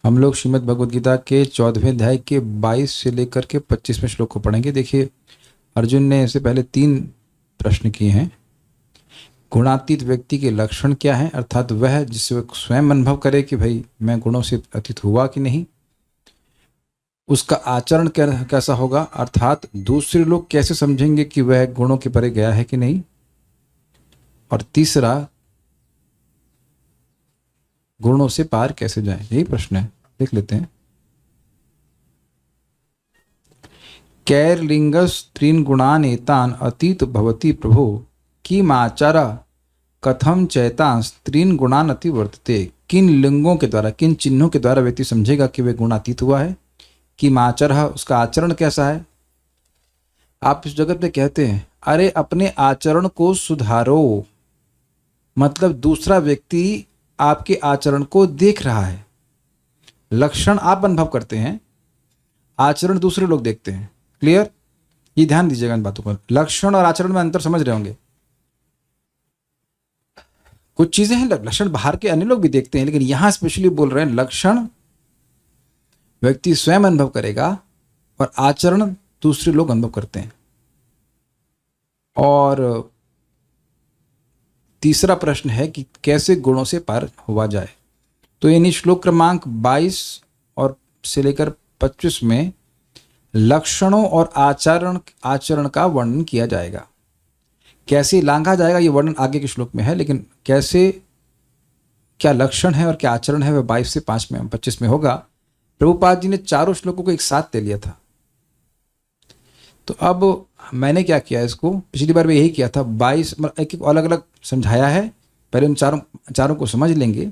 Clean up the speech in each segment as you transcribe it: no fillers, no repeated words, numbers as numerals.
हम लोग श्रीमद् भगवद गीता के 14वें अध्याय के 22 से लेकर के 25वें श्लोक को पढ़ेंगे। देखिए, अर्जुन ने इससे पहले 3 प्रश्न किए हैं। गुणातीत व्यक्ति के लक्षण क्या हैं, अर्थात वह जिससे वह स्वयं अनुभव करे कि भाई मैं गुणों से अतीत हुआ कि नहीं। उसका आचरण कैसा होगा, अर्थात दूसरे लोग कैसे समझेंगे कि वह गुणों के परे गया है कि नहीं। और तीसरा, गुणों से पार कैसे जाए, यही प्रश्न है। देख लेते हैं। कैर्लिंगस त्रीन गुणान एतान अतीत भवति प्रभो किमाचारा कथम चैतांस त्रीन गुणान अति वर्तते। किन लिंगों के द्वारा, किन चिन्हों के द्वारा व्यक्ति समझेगा कि वह गुणातीत हुआ है। किमाचारः, उसका आचरण कैसा है। आप इस जगत में कहते हैं अरे अपने आचरण को सुधारो, मतलब दूसरा व्यक्ति आपके आचरण को देख रहा है। लक्षण आप अनुभव करते हैं, आचरण दूसरे लोग देखते हैं। क्लियर? ये ध्यान दीजिएगा इन बातों पर। लक्षण और आचरण में अंतर समझ रहे होंगे। कुछ चीजें हैं लक्षण बाहर के अन्य लोग भी देखते हैं, लेकिन यहां स्पेशली बोल रहे हैं लक्षण व्यक्ति स्वयं अनुभव करेगा और आचरण दूसरे लोग अनुभव करते हैं। और तीसरा प्रश्न है कि कैसे गुणों से पार हुआ जाए। तो यानी श्लोक क्रमांक 22 और से लेकर 25 में लक्षणों और आचरण का वर्णन किया जाएगा। कैसे लांघा जाएगा ये वर्णन आगे के श्लोक में है, लेकिन कैसे क्या लक्षण है और क्या आचरण है वह 22 से 25 में होगा। प्रभुपाद जी ने चारों श्लोकों को एक साथ ले लिया था। तो अब मैंने क्या किया, इसको पिछली बार में यही किया था, 22 एक अलग अलग समझाया है। पहले उन चारों को समझ लेंगे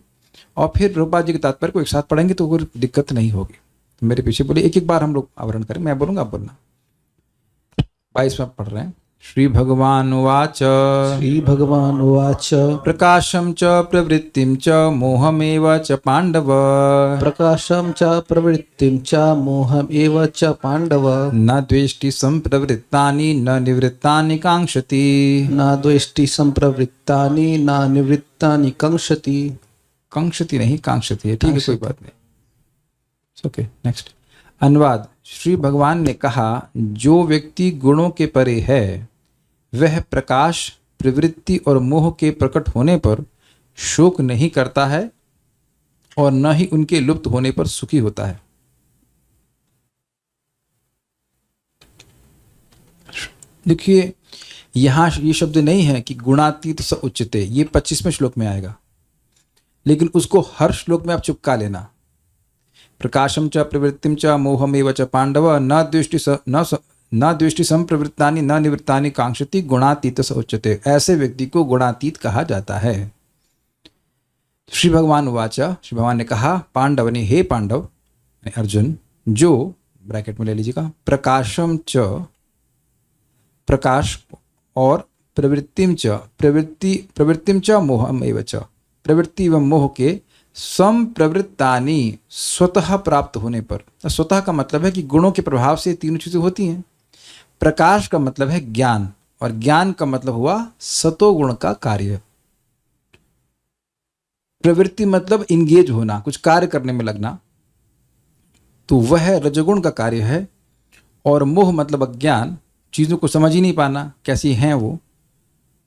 और फिर प्रभुपाद जी के तात्पर्य को एक साथ पढ़ेंगे तो कोई दिक्कत नहीं होगी। तो मेरे पीछे बोले एक बार हम लोग आवरण करें, मैं बोलूँगा आप बोलना। 22 में पढ़ रहे हैं। श्री भगवान उवाच प्रकाशम च प्रवृत्तिम च मोहमेव च पांडव। प्रकाशम च प्रवृत्तिम च मोहमेव च पांडव। न द्वेष्टि संप्रवृत्तानि न निवृत्तानि कांक्षति। न द्वेष्टि संप्रवृत्तानि न निवृत्तानि कांक्षति। कांक्षति नहीं, कांक्षति है। ठीक है, कोई बात नहीं। Okay, next. अनुवाद। श्री भगवान ने कहा, जो व्यक्ति गुणों के परे है वह प्रकाश, प्रवृत्ति और मोह के प्रकट होने पर शोक नहीं करता है और न ही उनके लुप्त होने पर सुखी होता है। देखिए, यहां ये शब्द नहीं है कि गुणातीत स उच्यते, ये 25वें श्लोक में आएगा, लेकिन उसको हर श्लोक में आप चिपका लेना। प्रकाशम च प्रवृत्तिम च मोहमेव च पांडव न द्वेष्टि संप्रवृत्तानि न निवृत्तानि कांक्षति गुणातीत स उच्यते। ऐसे व्यक्ति को गुणातीत कहा जाता है। श्री भगवान उवाच, श्री भगवान ने कहा, पांडव ने, हे पांडव अर्जुन, जो ब्रैकेट में ले लीजिएगा, प्रकाशम च, प्रकाश, और प्रवृत्तिम च, प्रवृत्तिम च मोहमेव च, प्रवृत्ति व मोह के संप्रवृत्तानि, स्वतः प्राप्त होने पर। स्वतः का मतलब है कि गुणों के प्रभाव से तीनों चीजें होती हैं। प्रकाश का मतलब है ज्ञान, और ज्ञान का मतलब हुआ सतोगुण का कार्य। प्रवृत्ति मतलब इंगेज होना, कुछ कार्य करने में लगना, तो वह रजोगुण का कार्य है। और मोह मतलब अज्ञान, चीजों को समझ ही नहीं पाना कैसी हैं वो,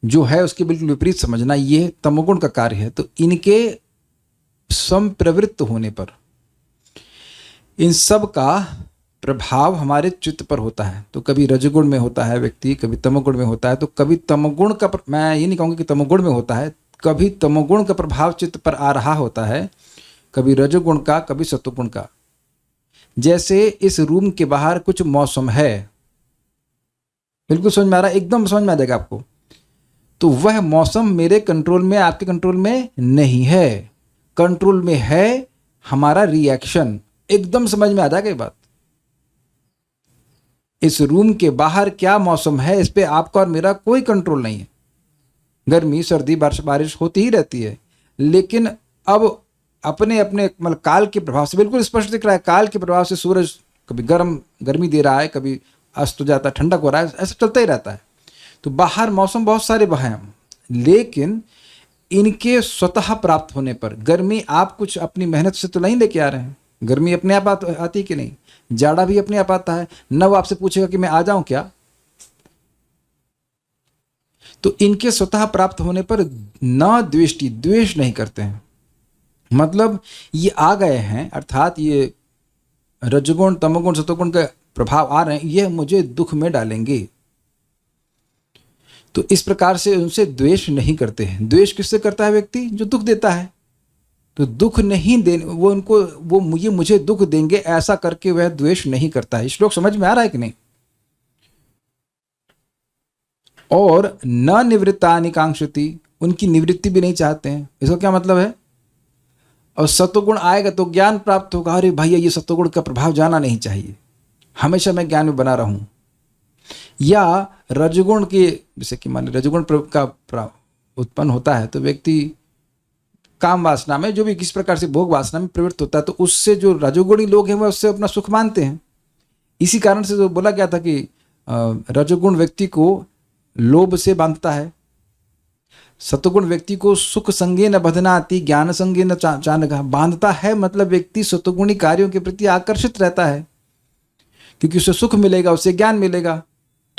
जो है उसके बिल्कुल विपरीत समझना, ये तमोगुण का कार्य है। तो इनके संप्रवृत्त होने पर इन सब का प्रभाव हमारे चित्त पर होता है। तो कभी रजोगुण में होता है व्यक्ति, कभी तमोगुण में होता है। तो कभी तमोगुण का, मैं ये नहीं कहूँगा कि तमोगुण में होता है, कभी तमोगुण का प्रभाव चित्त पर आ रहा होता है, कभी रजोगुण का, कभी सत्वगुण का। जैसे इस रूम के बाहर कुछ मौसम है, बिल्कुल समझ में आ रहा है, एकदम समझ में आ जाएगा आपको। तो वह मौसम मेरे कंट्रोल में, आपके कंट्रोल में नहीं है। कंट्रोल में है हमारा रिएक्शन। एकदम समझ में आ जाएगा ये बात। इस रूम के बाहर क्या मौसम है, इस पे आपका और मेरा कोई कंट्रोल नहीं है। गर्मी, सर्दी, बारिश होती ही रहती है, लेकिन अब अपने अपने मतलब काल के प्रभाव से बिल्कुल स्पष्ट दिख रहा है। काल के प्रभाव से सूरज कभी गर्मी दे रहा है, कभी अस्त हो जाता है, ठंडक हो रहा है, ऐसा चलता ही रहता है। तो बाहर मौसम बहुत सारे हैं, लेकिन इनके स्वतः प्राप्त होने पर, गर्मी आप कुछ अपनी मेहनत से तो नहीं लेके आ रहे हैं, गर्मी अपने आप आती है कि नहीं, जाड़ा भी अपने आप आता है, न वो आपसे पूछेगा कि मैं आ जाऊं क्या। तो इनके स्वतः प्राप्त होने पर न द्वेष्टि, द्वेष नहीं करते हैं। मतलब ये आ गए हैं, अर्थात ये रजगुण तमोगुण सतोगुण का प्रभाव आ रहे हैं, ये मुझे दुख में डालेंगे, तो इस प्रकार से उनसे द्वेष नहीं करते हैं। द्वेष किससे करता है व्यक्ति? जो दुख देता है। तो दुख नहीं दे, वो उनको, वो ये मुझे दुख देंगे ऐसा करके वह द्वेष नहीं करता है। श्लोक समझ में आ रहा है कि नहीं? और न निवृत्तानि कांक्षति, उनकी निवृत्ति भी नहीं चाहते हैं। इसका क्या मतलब है? और सत्वगुण आएगा तो ज्ञान प्राप्त होगा, अरे भैया ये सत्वगुण का प्रभाव जाना नहीं चाहिए, हमेशा मैं ज्ञान में बना रहूं। या रजगुण के, जैसे कि मान लीजिए रजगुण का उत्पन्न होता है तो व्यक्ति काम वासना में, जो भी किस प्रकार से भोग वासना में प्रवृत्त होता है, तो उससे जो रजोगुणी लोग हैं वह उससे अपना सुख मानते हैं। इसी कारण से जो बोला गया था कि रजोगुण व्यक्ति को लोभ से बांधता है, सतुगुण व्यक्ति को सुख संगे न बधनाति ज्ञान संगे न चानघा, बांधता है। मतलब व्यक्ति सतुगुणी कार्यों के प्रति आकर्षित रहता है, क्योंकि उसे सुख मिलेगा, उसे ज्ञान मिलेगा,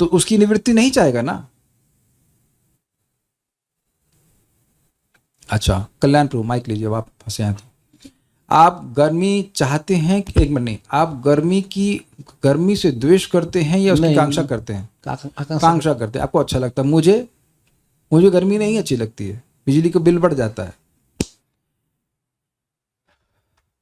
तो उसकी निवृत्ति नहीं चाहेगा ना। अच्छा, कल्याण प्रभु माइक लीजिए, आप फंसे हैं तो। आप गर्मी चाहते हैं कि, एक मिनट, नहीं, आप गर्मी से द्वेष करते हैं या उसकी कांक्षा करते हैं? कांक्षा करते हैं। आपको अच्छा लगता है। मुझे गर्मी नहीं अच्छी लगती है, बिजली का बिल बढ़ जाता है।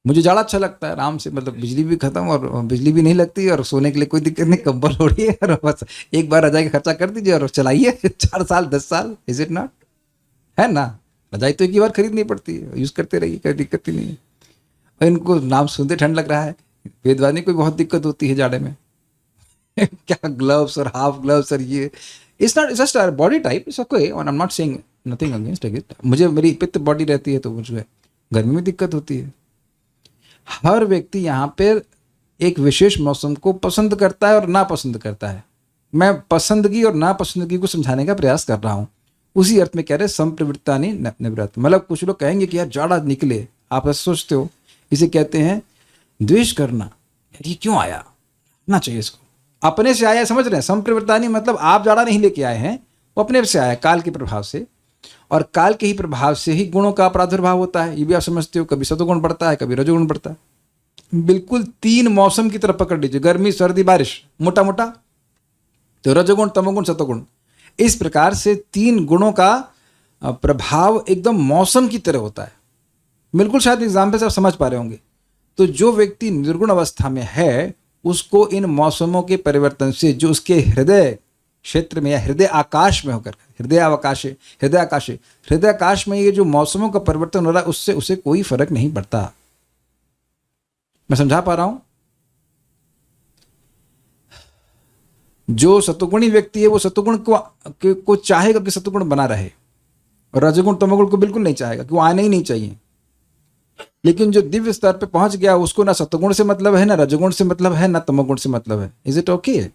मुझे जाड़ा अच्छा लगता है, आराम से, मतलब बिजली भी खत्म और बिजली भी नहीं लगती और सोने के लिए कोई दिक्कत नहीं, कंबल ओढ़िए और बस एक बार रजाई का खर्चा कर दीजिए और चलाइए 4 साल 10 साल। Is it not? है ना? रजाई तो एक ही बार खरीदनी पड़ती है, यूज करते रहिए, कोई दिक्कत ही नहीं है। और इनको नाम सुनते ठंड लग रहा है, वेदवानी को बहुत दिक्कत होती है जाड़े में क्या ग्लव्स और हाफ ग्लव्स और ये, it's not just body type, it's okay, और I am not saying nothing against it. मुझे, मेरी पित्त बॉडी रहती है तो मुझे गर्मी में दिक्कत होती है। हर व्यक्ति यहाँ पर एक विशेष मौसम को पसंद करता है और नापसंद करता है। मैं पसंदगी और नापसंदगी को समझाने का प्रयास कर रहा हूँ। उसी अर्थ में कह रहे संप्रवृत्तानि निवृत्त। मतलब कुछ लोग कहेंगे कि यार जाड़ा निकले, आप ऐसा सोचते हो, इसे कहते हैं द्वेष करना। यार ये क्यों आया, ना चाहिए इसको, अपने से आया, समझ रहे हैं? संप्रवृत्तानि मतलब आप जाड़ा नहीं लेके आए हैं, वो अपने से आया, काल के प्रभाव से, और काल के ही प्रभाव से ही गुणों का प्रादुर्भाव होता है। ये भी आप समझते हो, कभी सतोगुण बढ़ता है, कभी रजोगुण बढ़ता है। बिल्कुल 3 मौसम की तरफ पकड़ लीजिए, गर्मी सर्दी बारिश, मोटा मोटा तो रजोगुण तमोगुण सतोगुण, इस प्रकार से 3 गुणों का प्रभाव एकदम मौसम की तरह होता है। बिल्कुल, शायद एग्जाम्पल से आप समझ पा रहे होंगे। तो जो व्यक्ति निर्गुण अवस्था में है उसको इन मौसमों के परिवर्तन से, जो उसके हृदय क्षेत्र में या हृदय आकाश में होकर, हृदय आकाश में ये जो मौसमों का परिवर्तन हो रहा है, उससे उसे कोई फर्क नहीं पड़ता। मैं समझा पा रहा हूं? जो सतुगुणी व्यक्ति है वो सतुगुण को चाहेगा कि सतुगुण बना रहे, और रजोगुण तमोगुण को बिल्कुल नहीं चाहेगा कि वो आना ही नहीं चाहिए। लेकिन जो दिव्य स्तर पे पहुंच गया उसको ना सतुगुण से मतलब है, ना रजोगुण से मतलब है, ना तमोगुण से मतलब है। Is it okay?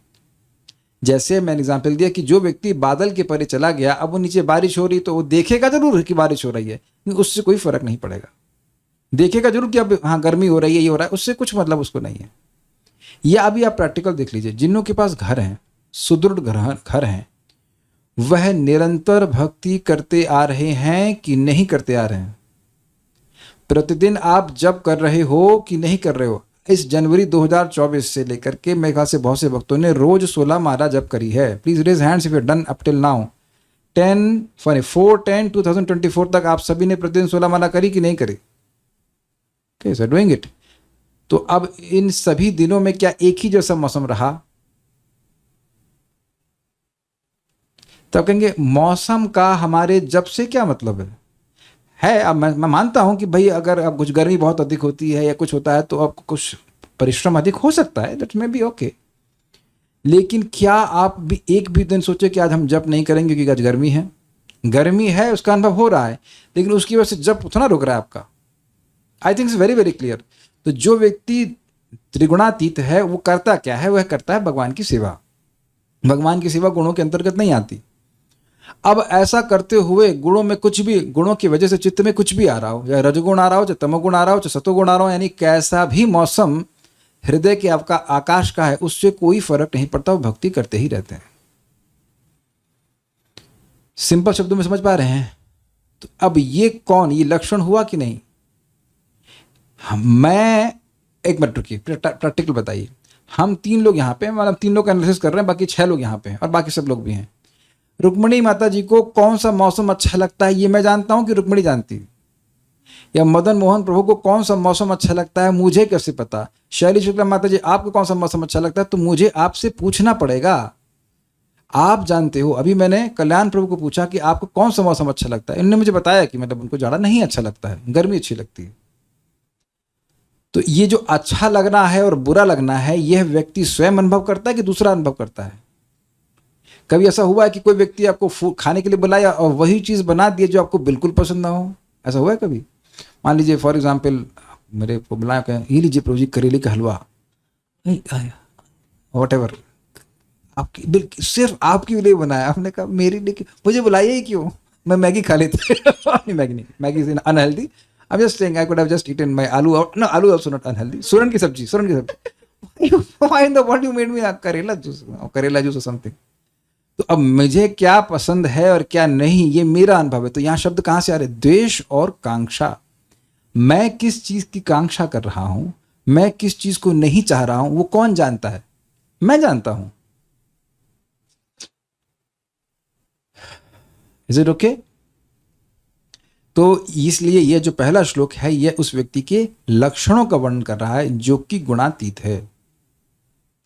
जैसे मैंने एग्जाम्पल दिया कि जो व्यक्ति बादल के परे चला गया, अब वो नीचे बारिश हो रही तो वो देखेगा जरूर कि बारिश हो रही है, उससे कोई फर्क नहीं पड़ेगा। देखेगा जरूर कि अब हाँ गर्मी हो रही है, ये हो रहा है, उससे कुछ मतलब उसको नहीं है। या अभी आप प्रैक्टिकल देख लीजिए, जिनों के पास घर हैं, सुदृढ़ घर हैं, वह निरंतर भक्ति करते आ रहे हैं कि नहीं करते आ रहे हैं? प्रतिदिन आप जप कर रहे हो कि नहीं कर रहे हो? इस जनवरी 2024 से लेकर के मेरे ख्याल से बहुत से भक्तों ने रोज 16 माला जप करी है। Please raise hands if you done up till now. 4/10/2024 तक आप सभी ने प्रतिदिन 16 माला करी कि नहीं करी? कैसे डूइंग इट? तो अब इन सभी दिनों में क्या एक ही जैसा मौसम रहा? तब कहेंगे मौसम का हमारे जप से क्या मतलब है। अब मैं मानता हूं कि भाई अगर अब कुछ गर्मी बहुत अधिक होती है या कुछ होता है तो आपको कुछ परिश्रम अधिक हो सकता है, दैट मे बी ओके। लेकिन क्या आप भी एक भी दिन सोचे कि आज हम जप नहीं करेंगे क्योंकि आज गर्मी है? गर्मी है उसका अनुभव हो रहा है, लेकिन उसकी वजह से जप थोड़ा रुक रहा है आपका। I think it's very very clear. तो जो व्यक्ति त्रिगुणातीत है वो करता क्या है? वह करता है भगवान की सेवा। भगवान की सेवा गुणों के अंतर्गत नहीं आती। अब ऐसा करते हुए गुणों में कुछ भी, गुणों की वजह से चित्त में कुछ भी आ रहा हो, या रजगुण आ रहा हो, चाहे तमोगुण आ रहा हो, चाहे सतोगुण आ रहा हो, यानी कैसा भी मौसम हृदय के आपका आकाश का है, उससे कोई फर्क नहीं पड़ता, वो भक्ति करते ही रहते हैं। सिंपल शब्दों में समझ पा रहे हैं? तो अब ये कौन, ये लक्षण हुआ कि नहीं? मैं एक मिनट रुकिए, प्रैक्टिकल बताइए। हम 3 लोग यहाँ पे हैं, मतलब 3 लोग का एनालिसिस कर रहे हैं, बाकी 6 लोग यहाँ पे हैं और बाकी सब लोग भी हैं। रुक्मिणी माता जी को कौन सा मौसम अच्छा लगता है ये मैं जानता हूँ कि रुक्मिणी जानती है, या मदन मोहन प्रभु को कौन सा मौसम अच्छा लगता है मुझे कैसे पता? शैली शुक्ला माता जी आपको कौन सा मौसम अच्छा लगता है, तो मुझे आपसे पूछना पड़ेगा। आप जानते हो, अभी मैंने कल्याण प्रभु को पूछा कि आपको कौन सा मौसम अच्छा लगता है, इन्होंने मुझे बताया कि मतलब उनको जाड़ा नहीं अच्छा लगता है, गर्मी अच्छी लगती है। तो ये जो अच्छा लगना है और बुरा लगना है, यह व्यक्ति स्वयं अनुभव करता है कि दूसरा अनुभव करता है? कभी ऐसा हुआ है कि कोई व्यक्ति आपको खाने के लिए बुलाया और वही चीज़ बना दिए जो आपको बिल्कुल पसंद ना हो? ऐसा हुआ है कभी? मान लीजिए फॉर एग्जाम्पल मेरे को बुलाया, कहें ये लीजिए प्रभु जी करेले का हलवा, वॉट एवर, आपकी बिल्कुल सिर्फ आपके लिए बनाया, आपने कहा मेरे लिए मुझे बुलाइए ही क्यों, मैं मैगी खा लेती नहीं, मैगी नहीं, Maggi is unhealthy. I am just saying I could have just eaten my aloo, no aloo also not unhealthy, सूरन की सब्जी, सूरन की सब्जी। Why in the what you made me karela juice, करेला जूस और समथिंग। तो अब मुझे क्या पसंद है और क्या नहीं, ये मेरा अनुभव है। तो यहाँ शब्द कहाँ से आ रहे? द्वेष और कांक्षा। मैं किस चीज की कांक्षा कर रहा हूं, मैं किस चीज को नहीं चाह रहा हूं, वो कौन जानता है? मैं जानता हूं। Is it okay? तो इसलिए यह जो पहला श्लोक है, यह उस व्यक्ति के लक्षणों का वर्णन कर रहा है जो कि गुणातीत है।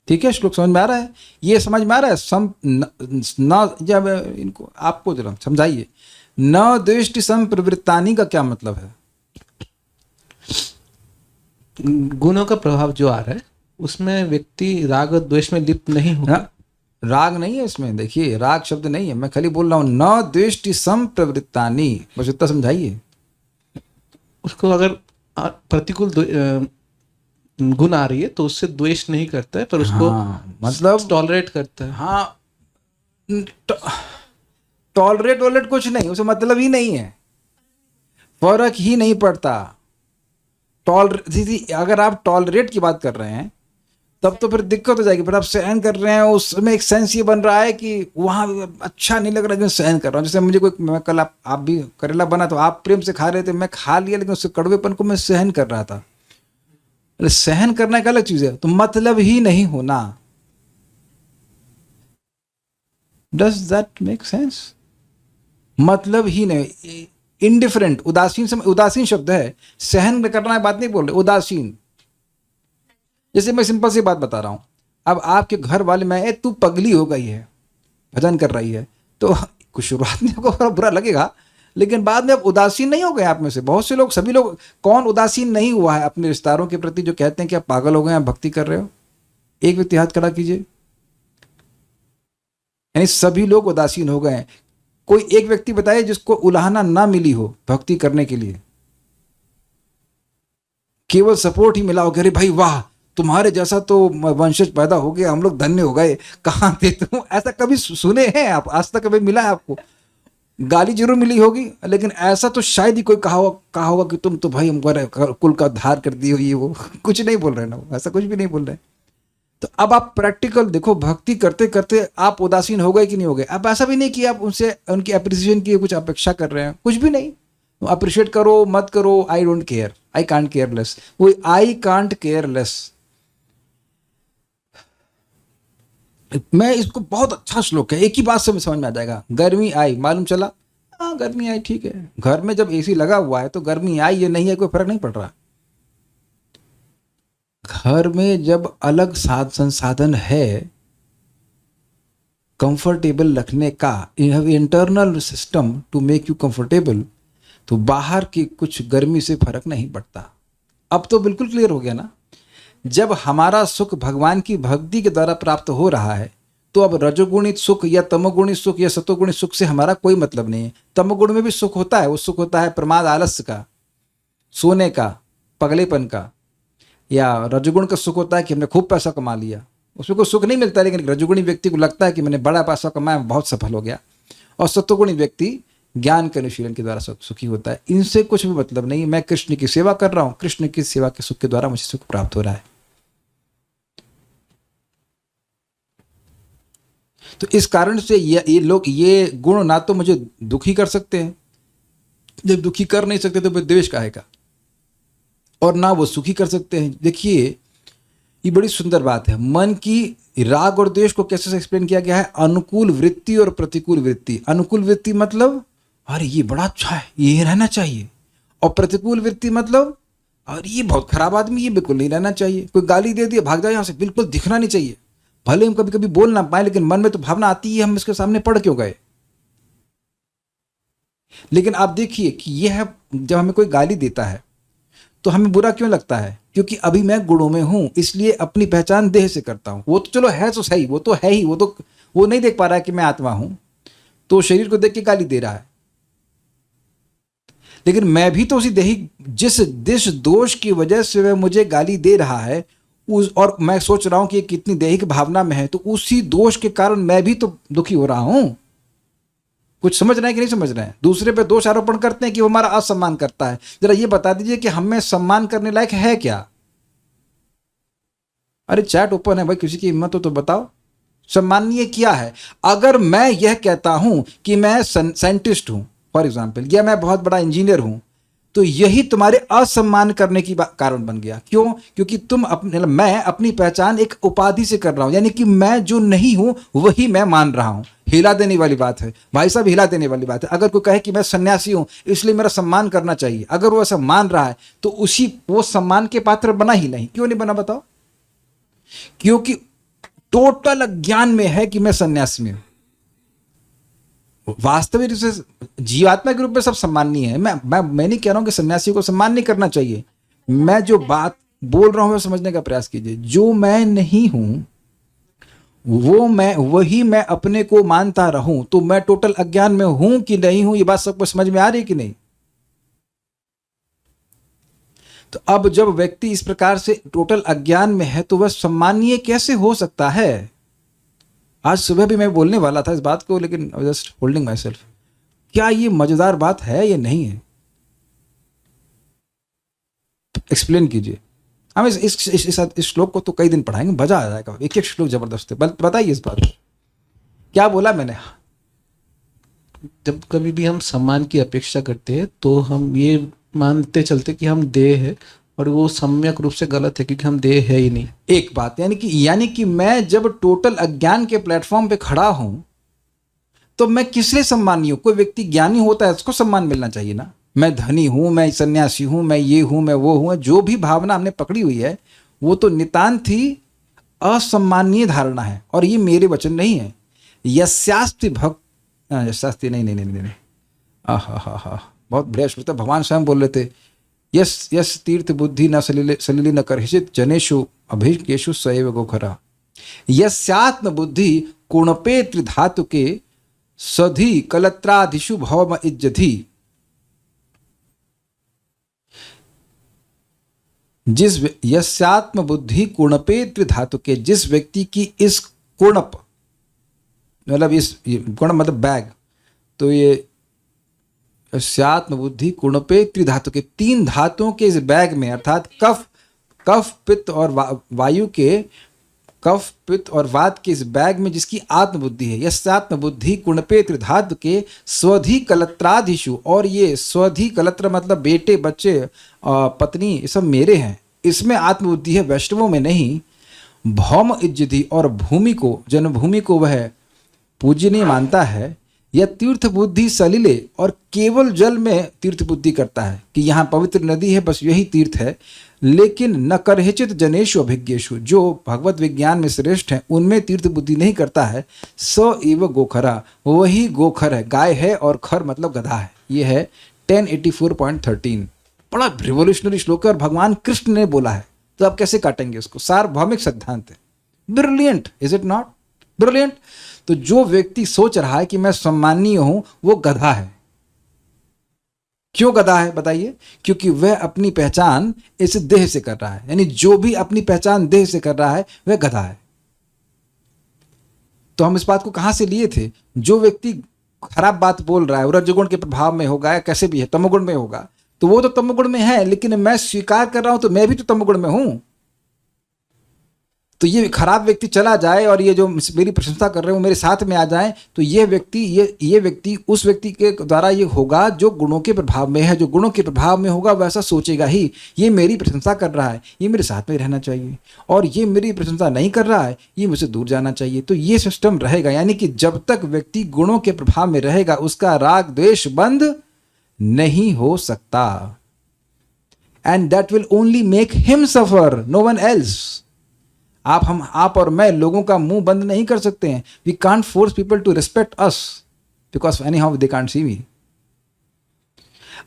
ठीक है, श्लोक समझ में आ रहा है? ये समझ में आ रहा है? न जब इनको आपको जरा समझाइए, न द्वेष्टि संप्रवृत्तानि का क्या मतलब है? गुणों का प्रभाव जो आ रहा है उसमें व्यक्ति राग और द्वेष में लिप्त नहीं होगा। राग नहीं है इसमें, देखिए राग शब्द नहीं है, मैं खाली बोल रहा हूं न द्वेष्टि संप्रवृत्तानि, बस इतना समझाइए। उसको अगर प्रतिकूल गुण आ रही है तो उससे द्वेष नहीं करता है, पर उसको मतलब टॉलरेट करता है। हाँ, टॉलरेट कुछ नहीं, उसे मतलब ही नहीं है, फर्क ही नहीं पड़ता। अगर आप टॉलरेट की बात कर रहे हैं तब तो फिर दिक्कत हो जाएगी। फिर आप सहन कर रहे हैं, उसमें एक सेंस ये बन रहा है कि वहाँ अच्छा नहीं लग रहा लेकिन सहन कर रहा हूँ। जैसे मुझे कोई, कल आप भी करेला बना तो आप प्रेम से खा रहे थे, मैं खा लिया लेकिन उससे कड़वेपन को मैं सहन कर रहा था। सहन करना एक अलग चीज है, तो मतलब ही नहीं होना। Does that make sense? मतलब ही नहीं, इनडिफरेंट, उदासीन शब्द है, सहन करना बात नहीं बोल रहे, उदासीन। जैसे मैं सिंपल सी बात बता रहा हूं, अब आपके घर वाले, मैं तू पगली हो गई है, भजन कर रही है, तो कुछ शुरुआत में आपको बुरा लगेगा, लेकिन बाद में आप उदासीन नहीं हो गए। आप में से बहुत से लोग, सभी लोग, कौन उदासीन नहीं हुआ है अपने रिश्तेदारों के प्रति जो कहते हैं कि आप पागल हो गए, आप भक्ति कर रहे हो? एक व्यक्ति हाथ खड़ा कीजिए। यानी सभी लोग उदासीन हो गए हैं। कोई एक व्यक्ति बताए जिसको उलाहना ना मिली हो भक्ति करने के लिए, केवल सपोर्ट ही मिला हो, अरे भाई वाह तुम्हारे जैसा तो वंशज पैदा हो गया, हम लोग धन्य हो गए, कहाँ थे तुम? ऐसा कभी सुने हैं आप? आज तक कभी मिला है आपको? गाली जरूर मिली होगी, लेकिन ऐसा तो शायद ही कोई कहा होगा कि तुम तो भाई हमारे कुल का उद्धार कर दी हो, ये वो कुछ नहीं बोल रहे ना, ऐसा कुछ भी नहीं बोल रहे। तो अब आप प्रैक्टिकल देखो, भक्ति करते करते आप उदासीन हो गए कि नहीं हो गए? अब ऐसा भी नहीं कि आप उनसे उनकी अप्रिसिएशन की कुछ अपेक्षा कर रहे हैं, कुछ भी नहीं। अप्रिशिएट करो मत करो, I don't care, I can't care less, वो आई कांट केयर लेस। मैं इसको, बहुत अच्छा श्लोक है, एक ही बात से समझ में आ जाएगा। गर्मी आई, मालूम चला, हाँ गर्मी आई, ठीक है, घर में जब एसी लगा हुआ है तो गर्मी आई ये नहीं है, कोई फर्क नहीं पड़ रहा। घर में जब अलग संसाधन है कंफर्टेबल रखने का, you have internal system to make you comfortable, तो बाहर की कुछ गर्मी से फर्क नहीं पड़ता। अब तो बिल्कुल क्लियर हो गया ना? जब हमारा सुख भगवान की भक्ति के द्वारा प्राप्त हो रहा है, तो अब रजोगुणित सुख या तमोगुणित सुख या सतोगुणित सुख से हमारा कोई मतलब नहीं है। तमोगुण में भी सुख होता है, वो सुख होता है प्रमाद आलस्य का, सोने का, पगलेपन का। या रजोगुण का सुख होता है कि हमने खूब पैसा कमा लिया, उसमें कोई सुख नहीं मिलता, लेकिन रजोगुणी व्यक्ति को लगता है कि मैंने बड़ा पैसा कमाया, बहुत सफल हो गया। और सत्वगुणी व्यक्ति ज्ञान के अनुशीलन के द्वारा सुखी होता है। इनसे कुछ भी मतलब नहीं, मैं कृष्ण की सेवा कर रहा हूं, कृष्ण की सेवा के सुख के द्वारा मुझे सुख प्राप्त हो रहा है। तो इस कारण से ये लोग ये गुण ना तो मुझे दुखी कर सकते हैं, जब दुखी कर नहीं सकते तो फिर द्वेष काहे का, और ना वो सुखी कर सकते हैं। देखिए ये बड़ी सुंदर बात है। मन की राग और द्वेष को कैसे एक्सप्लेन किया गया है? अनुकूल वृत्ति और प्रतिकूल वृत्ति। अनुकूल वृत्ति मतलब अरे ये बड़ा अच्छा है, ये रहना चाहिए, और प्रतिकूल वृत्ति मतलब अरे ये बहुत खराब आदमी, ये बिल्कुल नहीं रहना चाहिए। कोई गाली दे दिया, भाग जाओ यहाँ से, बिल्कुल दिखना नहीं चाहिए। भले हम कभी कभी बोल ना पाए, लेकिन मन में तो भावना आती है, हम इसके सामने पढ़ क्यों गए। लेकिन आप देखिए कि यह जब हमें कोई गाली देता है तो हमें बुरा क्यों लगता है? क्योंकि अभी मैं गुणों में हूं, इसलिए अपनी पहचान देह से करता हूं। वो तो चलो है तो सही, वो तो है ही, वो नहीं देख पा रहा है कि मैं आत्मा हूं, तो शरीर को देख के गाली दे रहा है। लेकिन मैं भी तो उसी देही, जिस दोष की वजह से वह मुझे गाली दे रहा है, और मैं सोच रहा हूं कि ये कितनी दैहिक भावना में है, तो उसी दोष के कारण मैं भी तो दुखी हो रहा हूं। कुछ समझ रहे हैं कि नहीं समझ रहे हैं? दूसरे पे दोष आरोपण करते हैं कि वो हमारा असम्मान करता है। जरा ये बता दीजिए कि हमें सम्मान करने लायक है क्या? अरे चैट ओपन है भाई, किसी की हिम्मत हो तो बताओ, सम्माननीय क्या है? अगर मैं यह कहता हूं कि मैं साइंटिस्ट हूं फॉर एग्जाम्पल, या मैं बहुत बड़ा इंजीनियर हूं, तो यही तुम्हारे असम्मान करने की कारण बन गया। क्यों? क्योंकि मैं अपनी पहचान एक उपाधि से कर रहा हूं, यानी कि मैं जो नहीं हूं वही मैं मान रहा हूं। हिला देने वाली बात है भाई साहब, हिला देने वाली बात है। अगर कोई कहे कि मैं सन्यासी हूं इसलिए मेरा सम्मान करना चाहिए, अगर वो ऐसा मान रहा है तो वो सम्मान के पात्र बना ही नहीं। क्यों नहीं बना बताओ? क्योंकि टोटल अज्ञान में है कि मैं सन्यासी में हूं। वास्तविक रूप से जीवात्मा के रूप में सब सम्माननीय है। मैं नहीं कह रहा हूं कि सन्यासी को सम्मान नहीं करना चाहिए। मैं जो बात बोल रहा हूं समझने का प्रयास कीजिए। जो मैं नहीं हूं वही मैं अपने को मानता रहूं, तो मैं टोटल अज्ञान में हूं कि नहीं हूं? ये बात सबको समझ में आ रही कि नहीं? तो अब जब व्यक्ति इस प्रकार से टोटल अज्ञान में है तो वह सम्माननीय कैसे हो सकता है? आज सुबह भी मैं बोलने वाला था इस बात को, लेकिन जस्ट होल्डिंग माई सेल्फ। क्या ये मजेदार बात है या नहीं है? एक्सप्लेन कीजिए। हम इस श्लोक को तो कई दिन पढ़ाएंगे, मजा आ जाएगा। एक एक श्लोक जबरदस्त है। बताइए इस बात को। क्या बोला मैंने? जब कभी भी हम सम्मान की अपेक्षा करते हैं तो हम ये मानते चलते कि हम देह है, और वो सम्यक रूप से गलत है, क्योंकि हम देह है ही नहीं। एक बात, यानी कि मैं जब टोटल अज्ञान के प्लेटफॉर्म पे खड़ा हूं तो मैं किस लिए सम्मानी हूं? कोई व्यक्ति ज्ञानी होता है, उसको सम्मान मिलना चाहिए ना। मैं धनी हूं, मैं सन्यासी हूं, मैं ये हूं, मैं वो हूं, जो भी भावना हमने पकड़ी हुई है वो तो नितांत ही असम्मानीय धारणा है, और ये मेरे वचन नहीं है। यस्यास्ति भक्त यस्यास्ति नहीं आहा, बहुत बढ़िया श्रुत है। भगवान स्वयं बोल रहे थे, यस यस तीर्थ बुद्धि न सलिली न करहिचित जनेषु अभिकेषु सैव गोखरा। यस्यात्म बुद्धि कुणपे त्रिधातु के सधि कलत्रादिषु भवम इज्जधि। यस्यात्म बुद्धि कुणपे त्रिधातु के, जिस व्यक्ति की इस कुणप मतलब इस कुण मतलब बैग, तो ये यस्यात्म बुद्धि कुणपे त्रिधातु के, 3 धातुओं के इस बैग में, अर्थात कफ पित्त और वायु के, कफ पित्त और वात के इस बैग में जिसकी आत्मबुद्धि है। यस्यात्म बुद्धि कुणपे त्रिधातु के स्वधि कलत्रादिषु, और ये स्वधि कलत्र मतलब बेटे बच्चे पत्नी, ये सब मेरे हैं, इसमें आत्मबुद्धि है, वैष्णवों में नहीं। भौम इज्जति, और भूमि को, जन्मभूमि को वह पूजनीय मानता है। यह तीर्थ बुद्धि सलिले, और केवल जल में तीर्थ बुद्धि करता है कि यहाँ पवित्र नदी है, बस यही तीर्थ है। लेकिन न करहिचित जनेषु अभिज्ञेषु, जो भगवत विज्ञान में श्रेष्ठ हैं उनमें तीर्थ बुद्धि नहीं करता है। स एव गोखरा, वही गोखर है, गाय है, और खर मतलब गधा है। ये है 1084.13। बड़ा रिवोल्यूशनरी श्लोक है और भगवान कृष्ण ने बोला है, तो आप कैसे काटेंगे उसको? सार्वभौमिक सिद्धांत है। Brilliant, is it not brilliant? तो जो व्यक्ति सोच रहा है कि मैं सम्मानीय हूं, वो गधा है। क्यों गधा है बताइए? क्योंकि वह अपनी पहचान इस देह से कर रहा है। यानी जो भी अपनी पहचान देह से कर रहा है वह गधा है। तो हम इस बात को कहां से लिए थे? जो व्यक्ति खराब बात बोल रहा है वो रजोगुण के प्रभाव में होगा या कैसे भी है, तमोगुण में होगा, तो वो तो तमोगुण में है, लेकिन मैं स्वीकार कर रहा हूं तो मैं भी तो तमोगुण में हूं। तो ये खराब व्यक्ति चला जाए और ये जो मेरी प्रशंसा कर रहे हो मेरे साथ में आ जाए, तो ये व्यक्ति उस व्यक्ति के द्वारा ये होगा जो गुणों के प्रभाव में है, जो गुणों के प्रभाव में होगा वैसा सोचेगा ही, ये मेरी प्रशंसा कर रहा है, ये मेरे साथ में रहना चाहिए, और ये मेरी प्रशंसा नहीं कर रहा है, ये मुझसे दूर जाना चाहिए। तो ये सिस्टम रहेगा, यानी कि जब तक व्यक्ति गुणों के प्रभाव में रहेगा उसका राग द्वेष बंद नहीं हो सकता। And that will only make him suffer, no one else. आप और मैं लोगों का मुंह बंद नहीं कर सकते हैं। We can't force people to respect us because anyhow they can't see me.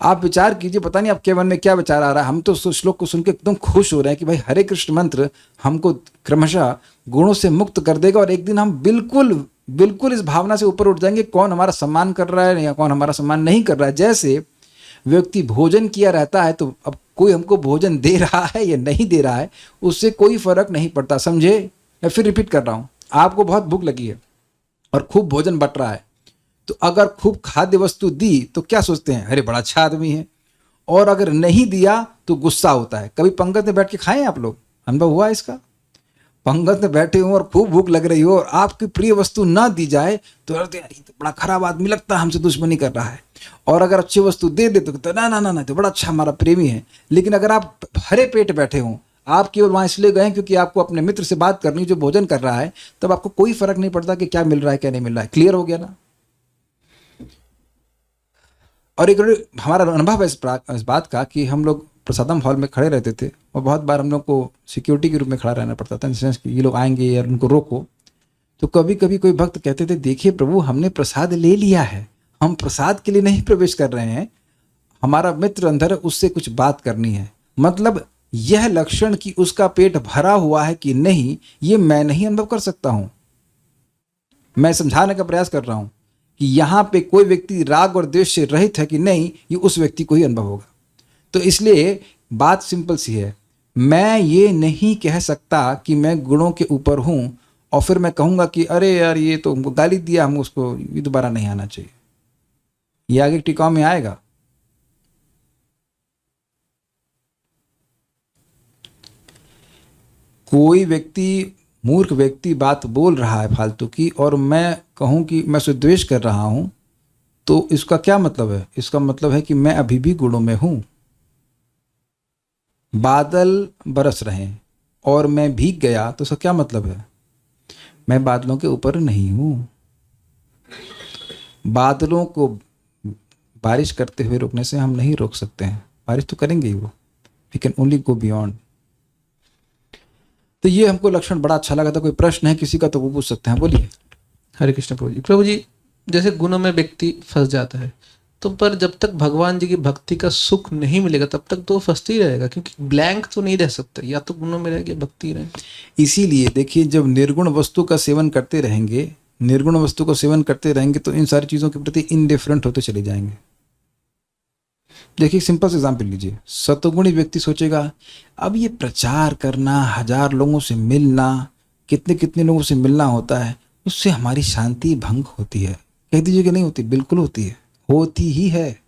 आप विचार कीजिए, पता नहीं आपके मन में क्या विचार आ रहा है। हम तो उस श्लोक को सुन के एकदम खुश हो रहे हैं कि भाई हरे कृष्ण मंत्र हमको क्रमशः गुणों से मुक्त कर देगा, और एक दिन हम बिल्कुल इस भावना से ऊपर उठ जाएंगे कौन हमारा सम्मान कर रहा है या कौन हमारा सम्मान नहीं कर रहा है। जैसे व्यक्ति भोजन किया रहता है, तो अब कोई हमको भोजन दे रहा है या नहीं दे रहा है उससे कोई फर्क नहीं पड़ता, समझे। मैं फिर रिपीट कर रहा हूं, आपको बहुत भूख लगी है और खूब भोजन बट रहा है, तो अगर खूब खाद्य वस्तु दी तो क्या सोचते हैं, अरे बड़ा अच्छा आदमी है, और अगर नहीं दिया तो गुस्सा होता है। कभी पंगत में बैठ के खाएं आप लोग, अनुभव हुआ इसका? पंगत में बैठे हो और खूब भूख लग रही हो और आपकी प्रिय वस्तु ना दी जाए तो यार ये तो बड़ा खराब आदमी लगता है, हमसे दुश्मनी कर रहा है, और अगर अच्छी वस्तु दे दे तो ना ना ना ना तो बड़ा अच्छा हमारा प्रेमी है। लेकिन अगर आप भरे पेट बैठे हो, आप केवल वहाँ इसलिए गए क्योंकि आपको अपने मित्र से बात करनी जो भोजन कर रहा है, तब आपको कोई फर्क नहीं पड़ता कि क्या मिल रहा है क्या नहीं मिल रहा है। क्लियर हो गया ना? और एक हमारा अनुभव है इस बात का कि हम लोग प्रसादम हॉल में खड़े रहते थे और बहुत बार हम लोग को सिक्योरिटी के रूप में खड़ा रहना पड़ता था, इन सेंस कि ये लोग आएंगे या उनको रोको। तो कभी कभी कोई भक्त कहते थे, देखिए प्रभु हमने प्रसाद ले लिया है, हम प्रसाद के लिए नहीं प्रवेश कर रहे हैं, हमारा मित्र अंदर है उससे कुछ बात करनी है। मतलब यह लक्षण कि उसका पेट भरा हुआ है कि नहीं, ये मैं नहीं अनुभव कर सकता हूं। मैं समझाने का प्रयास कर रहा हूं कि यहां पे कोई व्यक्ति राग और द्वेष से रहित है कि नहीं, ये उस व्यक्ति को ही अनुभव होगा। तो इसलिए बात सिंपल सी है, मैं ये नहीं कह सकता कि मैं गुणों के ऊपर हूं और फिर मैं कहूंगा कि अरे यार ये तो हमको गाली दिया, हम उसको ये दोबारा नहीं आना चाहिए। ये आगे टिकाव में आएगा। कोई व्यक्ति, मूर्ख व्यक्ति बात बोल रहा है फालतू की, और मैं कहूं कि मैं उसे द्वेष कर रहा हूं, तो इसका क्या मतलब है? इसका मतलब है कि मैं अभी भी गुणों में हूं। बादल बरस रहे हैं और मैं भीग गया, तो इसका क्या मतलब है? मैं बादलों के ऊपर नहीं हूं। बादलों को बारिश करते हुए रोकने से हम नहीं रोक सकते हैं, बारिश तो करेंगे ही वो, we can only go beyond. तो ये हमको लक्षण बड़ा अच्छा लगा था। कोई प्रश्न है किसी का तो वो पूछ सकते हैं, बोलिए। हरे कृष्ण प्रभु जी। प्रभु जी, जैसे गुणों में व्यक्ति फंस जाता है, तो पर जब तक भगवान जी की भक्ति का सुख नहीं मिलेगा तब तक तो फंसते ही रहेगा, क्योंकि ब्लैंक तो नहीं रह सकता, या तो गुणों में रहेगा भक्ति रहे। इसीलिए देखिए, जब निर्गुण वस्तु का सेवन करते रहेंगे, निर्गुण वस्तु को सेवन करते रहेंगे तो इन सारी चीज़ों के प्रति इनडिफरेंट होते चले जाएंगे। देखिए सिंपल से एग्जाम्पल लीजिए, सतोगुणी व्यक्ति सोचेगा अब ये प्रचार करना, 1000 लोगों से मिलना, कितने कितने लोगों से मिलना होता है, उससे हमारी शांति भंग होती है। कह दीजिए कि नहीं होती, बिल्कुल होती है, होती ही है।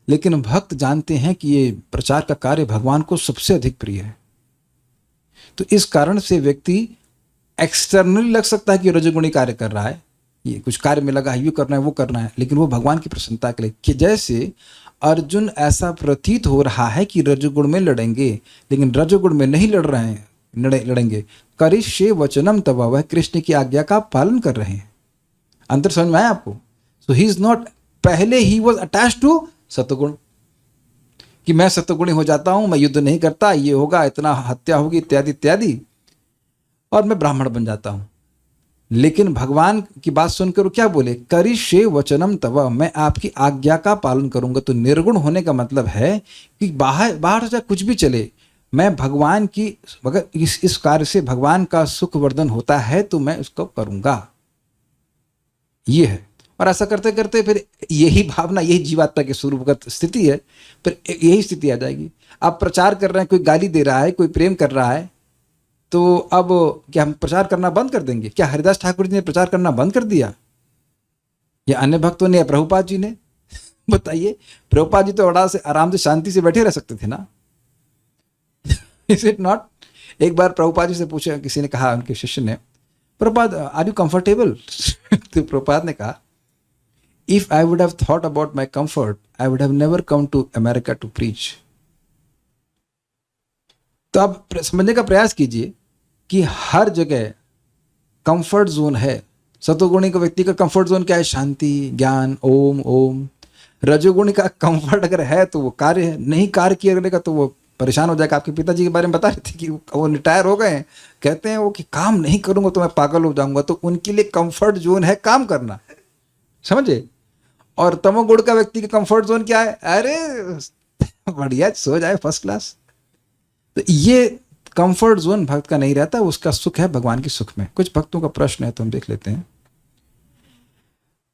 लेकिन भक्त जानते हैं कि ये प्रचार का कार्य भगवान को सबसे अधिक प्रिय है। तो इस कारण से व्यक्ति एक्सटर्नली लग सकता है कि रजोगुणी कार्य कर रहा है, ये कुछ कार्य में लगा है, ये करना है वो करना है, लेकिन वो भगवान की प्रसन्नता के लिए। कि जैसे अर्जुन ऐसा प्रतीत हो रहा है कि रजोगुण में लड़ेंगे, लेकिन रजोगुण में नहीं लड़ रहे हैं, लड़ेंगे। करिष्ये वचनम तव, वह कृष्ण की आज्ञा का पालन कर रहे हैं। अंतर समझ में आया आपको? सो ही इज नॉट, पहले ही वॉज अटैच्ड टू सतगुण कि मैं सतगुणी हो जाता हूं, मैं युद्ध नहीं करता, ये होगा, इतना हत्या होगी इत्यादि इत्यादि, और मैं ब्राह्मण बन जाता हूं। लेकिन भगवान की बात सुनकर वो क्या बोले, करिष्ये वचनम तव, मैं आपकी आज्ञा का पालन करूंगा। तो निर्गुण होने का मतलब है कि बाहर से कुछ भी चले, मैं भगवान की, अगर इस कार्य से भगवान का सुख वर्धन होता है तो मैं उसको करूंगा, ये है। और ऐसा करते करते फिर यही भावना, यही जीवात्मा की स्वरूपगत स्थिति है, फिर यही स्थिति आ जाएगी। आप प्रचार कर रहे हैं, कोई गाली दे रहा है, कोई प्रेम कर रहा है, तो अब क्या हम प्रचार करना बंद कर देंगे? क्या हरिदास ठाकुर जी ने प्रचार करना बंद कर दिया? या अन्य भक्तों ने या प्रभुपाद जी ने? बताइए, प्रभुपाद जी तो बड़ा से आराम से शांति से बैठे रह सकते थे ना। Is it not? एक बार प्रभुपाद जी से पूछा, किसी ने कहा, उनके शिष्य ने, प्रभुपाद आर यू कंफर्टेबल? तो प्रभुपाद ने कहा, if I would have thought about my comfort I would have never come to America to preach. तो आप समझने का प्रयास कीजिए कि हर जगह कंफर्ट जोन है। सतोगुणी का व्यक्ति का कंफर्ट जोन क्या है? शांति, ज्ञान, ओम ओम। रजोगुणी का कंफर्ट अगर है तो वो कार्य है, नहीं कार्य किया करेगा तो वो परेशान हो जाएगा। आपके पिताजी के बारे में बता रहे थे कि वो रिटायर हो गए हैं, कहते हैं वो कि काम नहीं करूंगा तो मैं पागल हो जाऊंगा। तो उनके लिए कंफर्ट जोन है काम करना, समझे। और तमोगुण का व्यक्ति का कंफर्ट जोन क्या है? अरे बढ़िया, सो जाए फर्स्ट क्लास। तो ये कंफर्ट जोन भक्त का नहीं रहता, उसका सुख है भगवान के सुख में। कुछ भक्तों का प्रश्न है तो हम देख लेते हैं।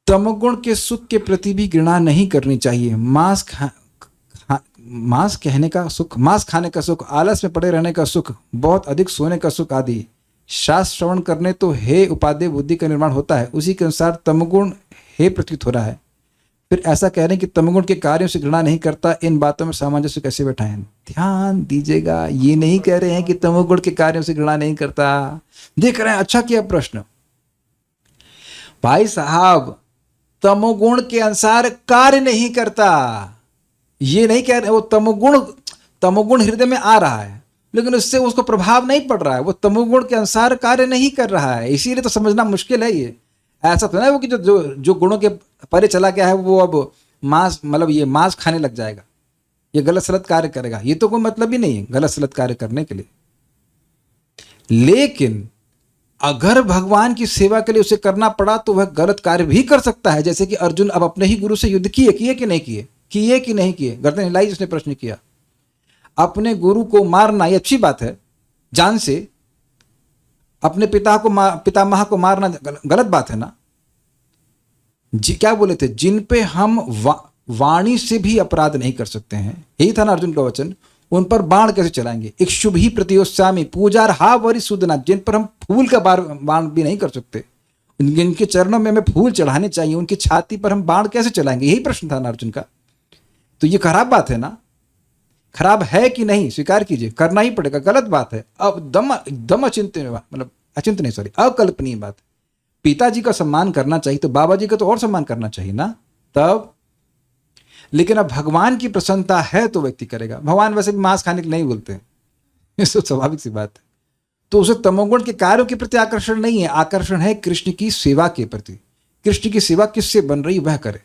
तमोगुण के सुख के प्रति भी घृणा नहीं करनी चाहिए। मांस खाने का सुख, आलस में पड़े रहने का सुख, बहुत अधिक सोने का सुख आदि शास्त्र श्रवण करने तो हे उपादेय बुद्धि का निर्माण होता है, उसी के अनुसार तमोगुण हे प्रतीत हो रहा है। फिर ऐसा कह रहे हैं कि तमोगुण के कार्यों से घृणा नहीं करता, इन बातों में सामंजस्य कैसे बैठाएं? ध्यान दीजिएगा, ये नहीं कह रहे हैं कि तमोगुण के कार्यों से घृणा नहीं करता। देख रहे हैं, अच्छा किया प्रश्न। भाई साहब, तमोगुण के अनुसार कार्य नहीं करता, ये नहीं कह रहे। वो तमोगुण हृदय में आ रहा है लेकिन उससे उसको प्रभाव नहीं पड़ रहा है, वो तमोगुण के अनुसार कार्य नहीं कर रहा है। इसीलिए तो समझना मुश्किल है। ये ऐसा तो नहीं वो कि जो गुणों के परे चला गया है वो अब मांस खाने लग जाएगा, ये गलत सलत कार्य करेगा। ये तो कोई मतलब ही नहीं है गलत सलत कार्य करने के लिए। लेकिन अगर भगवान की सेवा के लिए उसे करना पड़ा तो वह गलत कार्य भी कर सकता है। जैसे कि अर्जुन अब अपने ही गुरु से युद्ध किए कि नहीं किए? गर्दन हिलाई जिसने प्रश्न किया। अपने गुरु को मारना ये अच्छी बात है, जान से अपने पितामह को मारना गलत बात है ना। क्या बोले थे? जिन पे हम वाणी से भी अपराध नहीं कर सकते हैं, यही था ना अर्जुन का वचन। उन पर बाण कैसे चलाएंगे? एक शुभ ही प्रतियोत्सामी पूजार हा वरी सुदना, जिन पर हम फूल का बाण भी नहीं कर सकते, जिनके चरणों में हमें फूल चढ़ाने चाहिए, उनकी छाती पर हम बाण कैसे चलाएंगे? यही प्रश्न था ना अर्जुन का। तो ये खराब बात है ना। खराब है कि नहीं स्वीकार कीजिए, करना ही पड़ेगा, गलत बात है। अब एकदम अकल्पनीय बात। पिताजी का सम्मान करना चाहिए तो बाबा जी का तो और सम्मान करना चाहिए ना तब। लेकिन अब भगवान की प्रसन्नता है तो व्यक्ति करेगा। भगवान वैसे भी मांस खाने के नहीं बोलते हैं, ये तो स्वाभाविक सी बात है। तो उसे तमोगुण के कार्यों के प्रति आकर्षण नहीं है, आकर्षण है कृष्ण की सेवा के प्रति। कृष्ण की सेवा किससे बन रही वह करे।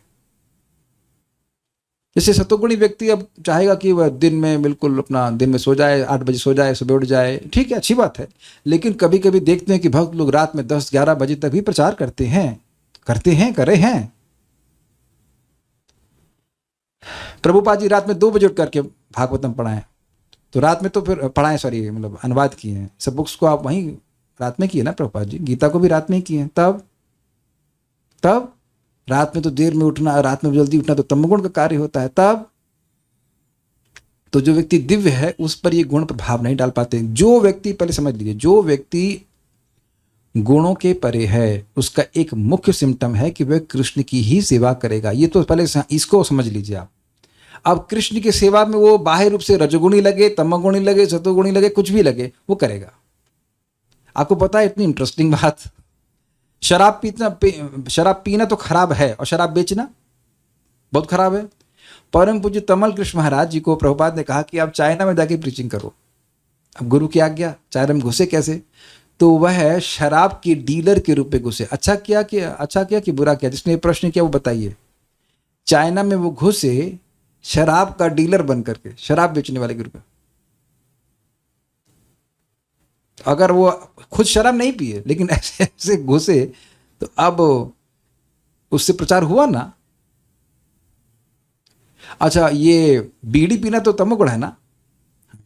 जैसे सतोगुणी व्यक्ति अब चाहेगा कि वह दिन में बिल्कुल अपना दिन में सो जाए, 8 बजे सो जाए, सुबह उठ जाए, ठीक है, अच्छी बात है। लेकिन कभी कभी देखते हैं कि भक्त लोग रात में 10-11 बजे तक भी प्रचार करते हैं करे हैं। प्रभुपाद जी रात में 2 बजे उठ करके भागवतम पढ़ाएं, तो रात में तो फिर पढ़ाएं, अनुवाद किए हैं। सब बुक्स को आप वहीं रात में किए ना प्रभुपाद जी, गीता को भी रात में ही किए हैं। तब रात में तो देर में उठना, रात में जल्दी उठना तो तमोगुण का कार्य होता है। तब तो जो व्यक्ति दिव्य है उस पर ये गुण प्रभाव नहीं डाल पाते। जो व्यक्ति, पहले समझ लीजिए, जो व्यक्ति गुणों के परे है उसका एक मुख्य सिम्टम है कि वह कृष्ण की ही सेवा करेगा। ये तो पहले इसको समझ लीजिए आप। अब कृष्ण की सेवा में वो बाह्य रूप से रजोगुणी लगे, तमोगुणी लगे, सतोगुणी लगे, कुछ भी लगे, वो करेगा। आपको पता है इतनी इंटरेस्टिंग बात, शराब पीना तो खराब है और शराब बेचना बहुत खराब है। परम पूज्य तमल कृष्ण महाराज जी को प्रभुपाद ने कहा कि आप चाइना में जाके प्रीचिंग करो। अब गुरु की आज्ञा, चाइना में घुसे कैसे? तो वह शराब के डीलर के रूप में घुसे। अच्छा किया कि बुरा किया? जिसने प्रश्न किया वो बताइए। चाइना में वो घुसे शराब का डीलर बन करके, शराब बेचने वाले के रूप में। अगर वो खुद शराब नहीं पिए लेकिन ऐसे घुसे तो अब उससे प्रचार हुआ ना। अच्छा, ये बीड़ी पीना तो तमोगुण है ना,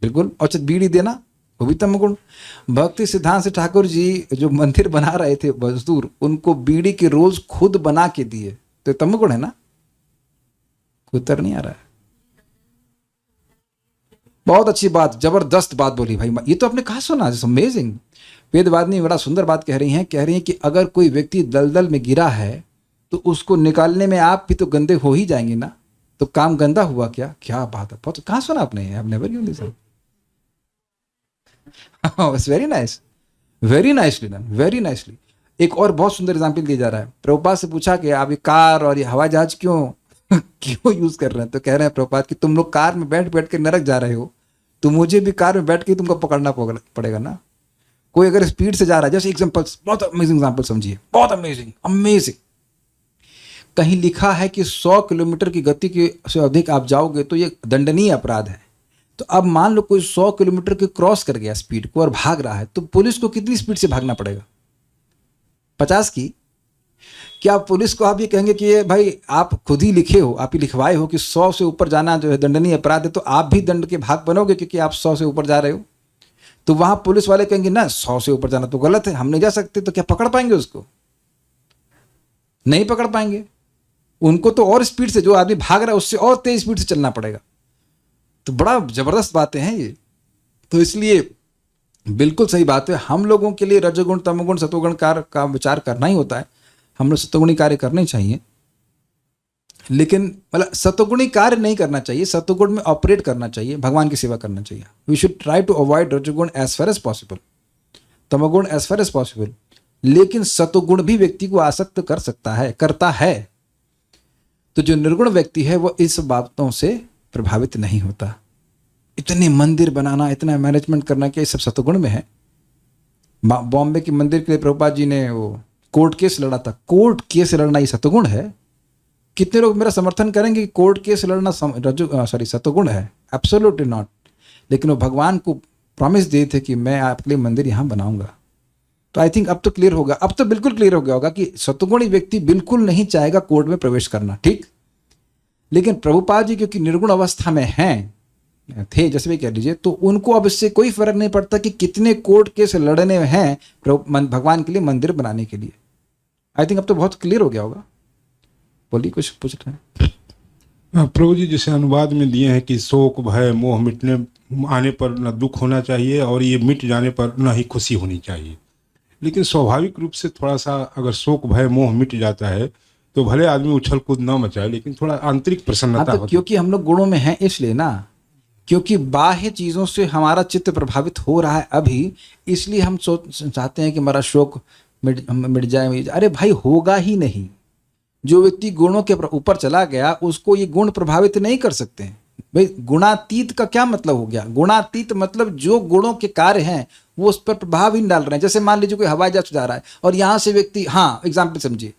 बिल्कुल। अच्छा, बीड़ी देना वो भी तमोगुण। भक्ति सिद्धांत से ठाकुर जी जो मंदिर बना रहे थे मजदूर, उनको बीड़ी के रोल्स खुद बना के दिए, तो तमोगुण है ना। उत्तर नहीं आ रहा है। बहुत अच्छी बात, जबरदस्त बात बोली भाई। ये तो आपने कहा सुना, अमेजिंग। वेदवादिनी बड़ा सुंदर बात कह रही हैं कि अगर कोई व्यक्ति दलदल में गिरा है तो उसको निकालने में आप भी तो गंदे हो ही जाएंगे ना, तो काम गंदा हुआ क्या? क्या बात है, बहुत कहाँ सुना आपने? I have never used this. It's very nice, very nicely done, very nicely. एक और बहुत सुंदर एग्जाम्पल दिया जा रहा है। प्रभुपाद से पूछा कि आप ये कार और ये हवाई जहाज क्यों क्यों यूज कर रहे हैं? तो कह रहे हैं प्रभुपाद कि तुम लोग कार में बैठ बैठ के नरक जा रहे हो, तो मुझे भी कार में बैठ के तुमको पकड़ना पड़ेगा ना। कोई अगर स्पीड से जा रहा है, जैसे एग्जाम्पल, बहुत अमेजिंग एग्जाम्पल समझिए, बहुत अमेजिंग अमेजिंग। कहीं लिखा है कि 100 किलोमीटर की गति के से अधिक आप जाओगे तो ये दंडनीय अपराध है। तो अब मान लो कोई 100 किलोमीटर के क्रॉस कर गया स्पीड को और भाग रहा है, तो पुलिस को कितनी स्पीड से भागना पड़ेगा? 50 की? क्या पुलिस को आप ये कहेंगे कि ये भाई आप खुद ही लिखे हो, आप ही लिखवाए हो कि 100 से ऊपर जाना जो है दंडनीय अपराध है, तो आप भी दंड के भाग बनोगे क्योंकि आप 100 से ऊपर जा रहे हो? तो वहां पुलिस वाले कहेंगे ना 100 से ऊपर जाना तो गलत है, हम नहीं जा सकते। तो क्या पकड़ पाएंगे उसको? नहीं पकड़ पाएंगे। उनको तो और स्पीड से, जो आदमी भाग रहा है उससे और तेज स्पीड से चलना पड़ेगा। तो बड़ा जबरदस्त बातें हैं ये। तो इसलिए बिल्कुल सही बात है, हम लोगों के लिए रजोगुण तमोगुण सतोगुण का विचार करना ही होता है। हम लोग सतोगुणी कार्य करने चाहिए, लेकिन मतलब सतोगुणी कार्य नहीं करना चाहिए, सतोगुण में ऑपरेट करना चाहिए, भगवान की सेवा करना चाहिए। We should try to avoid rajoguna as far as possible, tamoguna as far as possible. लेकिन सतोगुण भी व्यक्ति को आसक्त कर सकता है, करता है। तो जो निर्गुण व्यक्ति है वो इस बातों से प्रभावित नहीं होता। इतने मंदिर बनाना, इतना मैनेजमेंट करना, क्या ये सब सतोगुण में है? बॉम्बे के मंदिर के लिए प्रभुपाद जी ने वो कोर्ट केस लड़ा था। कोर्ट केस लड़ना ये सतोगुण है? कितने लोग मेरा समर्थन करेंगे कि कोर्ट केस लड़ना सतोगुण है? Absolutely not. लेकिन वो भगवान को प्रॉमिस दिए थे कि मैं आपके लिए मंदिर यहाँ बनाऊंगा। तो आई थिंक अब तो क्लियर होगा, अब तो बिल्कुल क्लियर हो गया होगा कि सतोगुणी व्यक्ति बिल्कुल नहीं चाहेगा कोर्ट में प्रवेश करना, ठीक। लेकिन प्रभुपाद जी क्योंकि निर्गुण अवस्था में हैं, थे जैसे भी कह लीजिए, तो उनको अब इससे कोई फर्क नहीं पड़ता कि कितने कोर्ट केस लड़ने हैं भगवान के लिए मंदिर बनाने के लिए। आई थिंक अब तो बहुत क्लियर हो गया होगा। बोलिए, कुछ पूछ रहे हैं? प्रभु जी जैसे अनुवाद में दिए हैं कि शोक भय मोह मिटने आने पर न दुख होना चाहिए और ये मिट जाने पर न ही खुशी होनी चाहिए। लेकिन स्वाभाविक रूप से थोड़ा सा अगर शोक भय मोह मिट जाता है तो भले आदमी उछल कूद न मचाए, लेकिन थोड़ा आंतरिक प्रसन्नता तो क्योंकि हम लोग गुणों में हैं इसलिए ना, क्योंकि बाह्य चीज़ों से हमारा चित्त प्रभावित हो रहा है अभी, इसलिए हम चाहते हैं कि हमारा शोक मिट जाए। अरे भाई, होगा ही नहीं। जो व्यक्ति गुणों के ऊपर चला गया उसको ये गुण प्रभावित नहीं कर सकते हैं। भाई, गुणातीत का क्या मतलब हो गया? गुणातीत मतलब जो गुणों के कार्य हैं वो उस पर प्रभाव ही नहीं डाल रहे हैं। जैसे मान लीजिए कोई हवाई जहाज जा रहा है और यहाँ से व्यक्ति, हाँ एग्जाम्पल समझिए,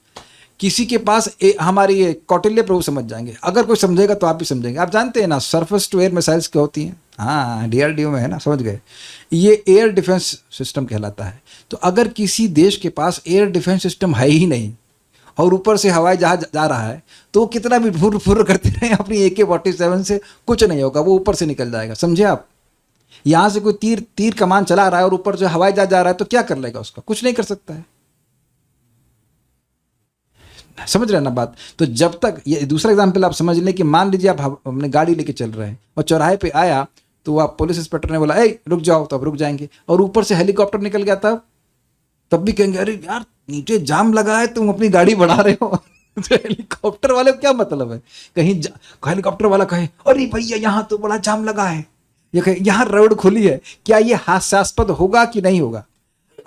किसी के पास हमारी ये कौटिल्य प्रभु समझ जाएंगे, अगर कोई समझेगा तो आप भी समझेंगे। आप जानते हैं ना सरफेस टू एयर मिसाइल्स क्या होती हैं? हाँ, DRDO में है ना, समझ गए। ये एयर डिफेंस सिस्टम कहलाता है। तो अगर किसी देश के पास एयर डिफेंस सिस्टम है ही नहीं और ऊपर से हवाई जहाज जा रहा है, तो कितना भी फुर फुर करते रहे अपनी AK-47 से, कुछ नहीं होगा, वो ऊपर से निकल जाएगा। समझे आप? यहाँ से कोई तीर कमान चला रहा है और ऊपर जो हवाई जहाज जा रहा है तो क्या कर लेगा उसका? कुछ नहीं कर सकता है। समझ रहे हैं ना बात? तो जब तक, ये दूसरा एग्जाम्पल आप समझ लें कि मान लीजिए आप अपने गाड़ी लेके चल रहे हैं और चौराहे पे आया तो आप पुलिस इंस्पेक्टर ने बोला ए रुक जाओ, तो आप रुक जाएंगे। और ऊपर से हेलीकॉप्टर निकल गया तब भी कहेंगे अरे यार नीचे जाम लगा है, तुम अपनी गाड़ी बढ़ा रहे हो। तो हेलीकॉप्टर वाले को क्या मतलब है? कहीं हेलीकॉप्टर वाला कहे अरे भैया यहाँ तो बड़ा जाम लगा है, ये कहे यहाँ रोड खुली है, क्या ये हास्यास्पद होगा कि नहीं होगा?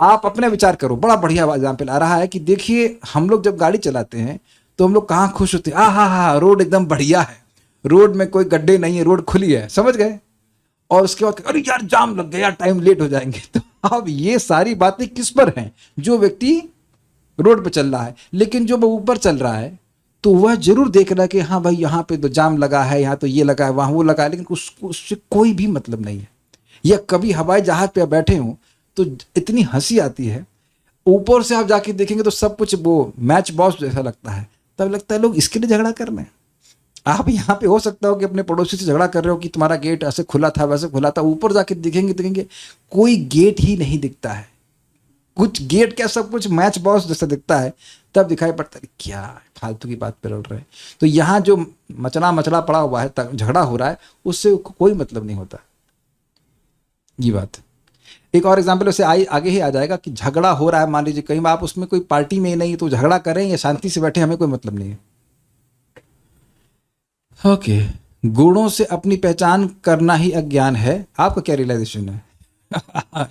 आप अपने विचार करो। बड़ा बढ़िया एग्जाम्पल आ रहा है कि देखिए, हम लोग जब गाड़ी चलाते हैं तो हम लोग कहाँ खुश होते हैं, हा रोड एकदम बढ़िया है, रोड में कोई गड्ढे नहीं है, रोड खुली है, समझ गए। और उसके बाद अरे यार जाम लग गया, टाइम लेट हो जाएंगे। तो अब ये सारी बातें किस पर हैं? जो व्यक्ति रोड पर चल रहा है। लेकिन जो ऊपर चल रहा है तो वह जरूर देख रहा है कि हाँ भाई यहाँ पे तो जाम लगा है, यहाँ तो ये लगा है, वहाँ वो लगा है, लेकिन उससे कोई भी मतलब नहीं है। या कभी हवाई जहाज पे बैठे हों तो इतनी हंसी आती है, ऊपर से आप जाके देखेंगे तो सब कुछ वो मैच बॉक्स जैसा लगता है। तब लगता है लोग इसके लिए झगड़ा कर रहे हैं। आप यहाँ पे हो सकता हो कि अपने पड़ोसी से झगड़ा कर रहे हो कि तुम्हारा गेट ऐसे खुला था वैसे खुला था, ऊपर जाके देखेंगे कोई गेट ही नहीं दिखता है। कुछ गेट क्या, सब कुछ मैच बॉक्स जैसा दिखता है। तब दिखाई पड़ता है क्या फालतू की बात पे लड़ रहे हैं। तो यहाँ जो मचला पड़ा हुआ है, झगड़ा हो रहा है, उससे कोई मतलब नहीं होता। ये बात। एक और एग्जाम्पल उससे आगे ही आ जाएगा कि झगड़ा हो रहा है, मान लीजिए कहीं आप उसमें कोई पार्टी में ही नहीं, तो झगड़ा करें या शांति से बैठे हमें कोई मतलब नहीं है। ओके, गुणों से अपनी पहचान करना ही अज्ञान है, आपका क्या रियलाइजेशन है?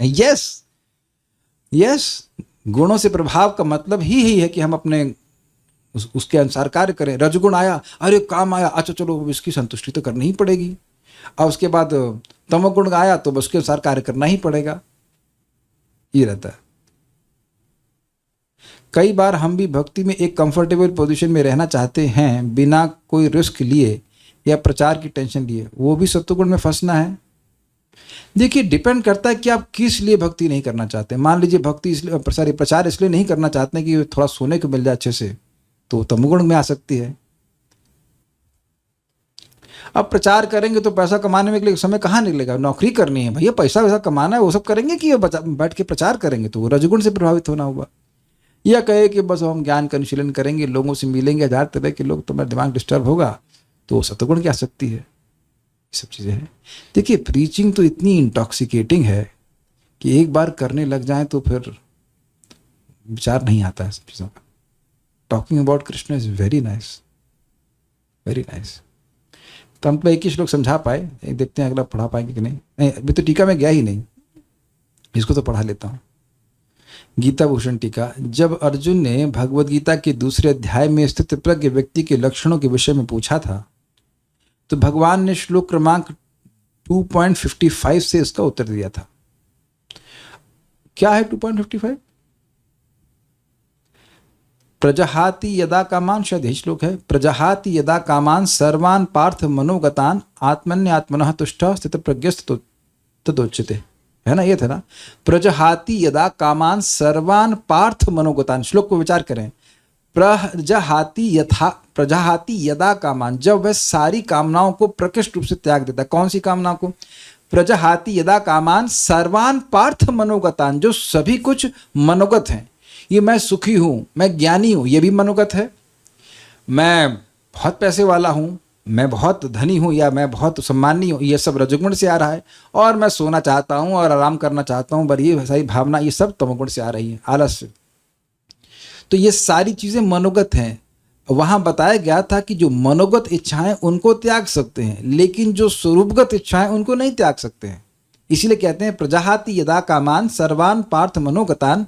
यस यस, गुणों से प्रभाव का मतलब ही यही है कि हम अपने उसके अनुसार कार्य करें। रजगुण आया, अरे काम आया, अच्छा चलो इसकी संतुष्टि तो करनी ही पड़ेगी। और उसके बाद तमोगुण आया तो बस उसके अनुसार कार्य करना ही पड़ेगा, ये रहता है। कई बार हम भी भक्ति में एक कंफर्टेबल पोजीशन में रहना चाहते हैं बिना कोई रिस्क लिए या प्रचार की टेंशन लिए, वो भी सत्वगुण में फंसना है। देखिए, डिपेंड करता है कि आप किस लिए भक्ति नहीं करना चाहते। मान लीजिए भक्ति इसलिए प्रचार इसलिए नहीं करना चाहते हैं कि थोड़ा सोने को मिल जाए अच्छे से, तो तमोगुण में आ सकती है। अब प्रचार करेंगे तो पैसा कमाने में के लिए समय कहाँ निकलेगा? नौकरी करनी है भैया, पैसा वैसा कमाना है, वो सब करेंगे कि बैठ के प्रचार करेंगे? तो वो रजगुण से प्रभावित होना होगा। या कहे कि बस हम ज्ञान का अनुशीलन करेंगे, लोगों से मिलेंगे, 1000 तरह के लोग, तो मेरा दिमाग डिस्टर्ब होगा, तो सत्वगुण की आ सकती है। ये सब चीज़ें हैं। देखिए, प्रीचिंग तो इतनी इंटॉक्सिकेटिंग है कि एक बार करने लग जाए तो फिर विचार नहीं आता है सब चीज़ों का। Talking about Krishna is very nice, very nice. तो हम तो एक ही श्लोक समझा पाए, देखते हैं अगला पढ़ा पाएंगे कि नहीं। अभी तो टीका में गया ही नहीं, इसको तो पढ़ा लेता हूँ। गीता भूषण टीका। जब अर्जुन ने भगवद गीता के दूसरे अध्याय में स्थित प्रज्ञ व्यक्ति के लक्षणों के विषय में पूछा था, तो भगवान ने श्लोक क्रमांक 2.55 से इसका उत्तर दिया था। क्या है 2.55? प्रजहाति यदा कामान, शायद यही श्लोक है। प्रजहाति यदा कामान सर्वान पार्थ मनोगतान आत्मन्यात्मनः तुष्टः स्थित प्रज्ञस्तु तदोच्यते, है ना? ये था ना, प्रजहाति यदा कामान सर्वान पार्थ मनोगतान। श्लोक को विचार करें। प्रजहाति यदा कामान, जब वह सारी कामनाओं को प्रकृष्ट रूप से त्याग देता है। कौन सी कामनाओं को? प्रजहाति यदा कामान सर्वान पार्थ मनोगतान, जो सभी कुछ मनोगत हैं। ये मैं सुखी हूं, मैं ज्ञानी हूं, ये भी मनोगत है। मैं बहुत पैसे वाला हूं, मैं बहुत धनी हूं, या मैं बहुत सम्मानी हूं, ये सब रजोगुण से आ रहा है। और मैं सोना चाहता हूं और आराम करना चाहता हूं, पर ये सारी भावना, ये सब तमोगुण से आ रही है, आलस से। तो ये सारी चीजें मनोगत हैं। वहां बताया गया था कि जो मनोगत इच्छाएं उनको त्याग सकते हैं, लेकिन जो स्वरूपगत इच्छाएं उनको नहीं त्याग सकते हैं। इसीलिए कहते हैं प्रजहाति यदा कामान सर्वान पार्थ मनोगतान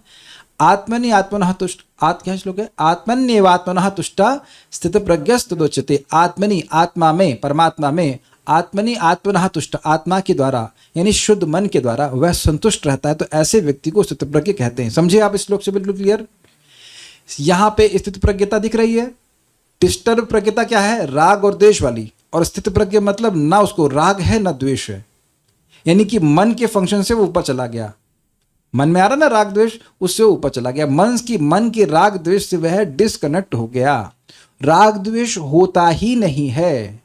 आत्मनि आत्मनः तुष्ट। क्या श्लोक है? आत्मन्येवात्मनः तुष्टा स्थित प्रज्ञस्तदोच्यते। आत्मनि, आत्मा में, परमात्मा में, आत्मनि आत्मनः तुष्ट, आत्मा के द्वारा यानी शुद्ध मन के द्वारा वह संतुष्ट रहता है, तो ऐसे व्यक्ति को स्थित प्रज्ञ कहते हैं। समझे आप इस श्लोक से बिल्कुल क्लियर? यहां पे स्थित प्रज्ञता दिख रही है। डिस्टर्ब प्रज्ञता क्या है? राग और द्वेष वाली। और स्थित प्रज्ञ मतलब ना उसको राग है ना द्वेष है, यानी कि मन के फंक्शन से वो ऊपर चला गया। मन में आ रहा ना राग द्वेष, उससे ऊपर चला गया। मन के राग द्वेष से वह डिस्कनेक्ट हो गया। राग द्वेष होता ही नहीं है,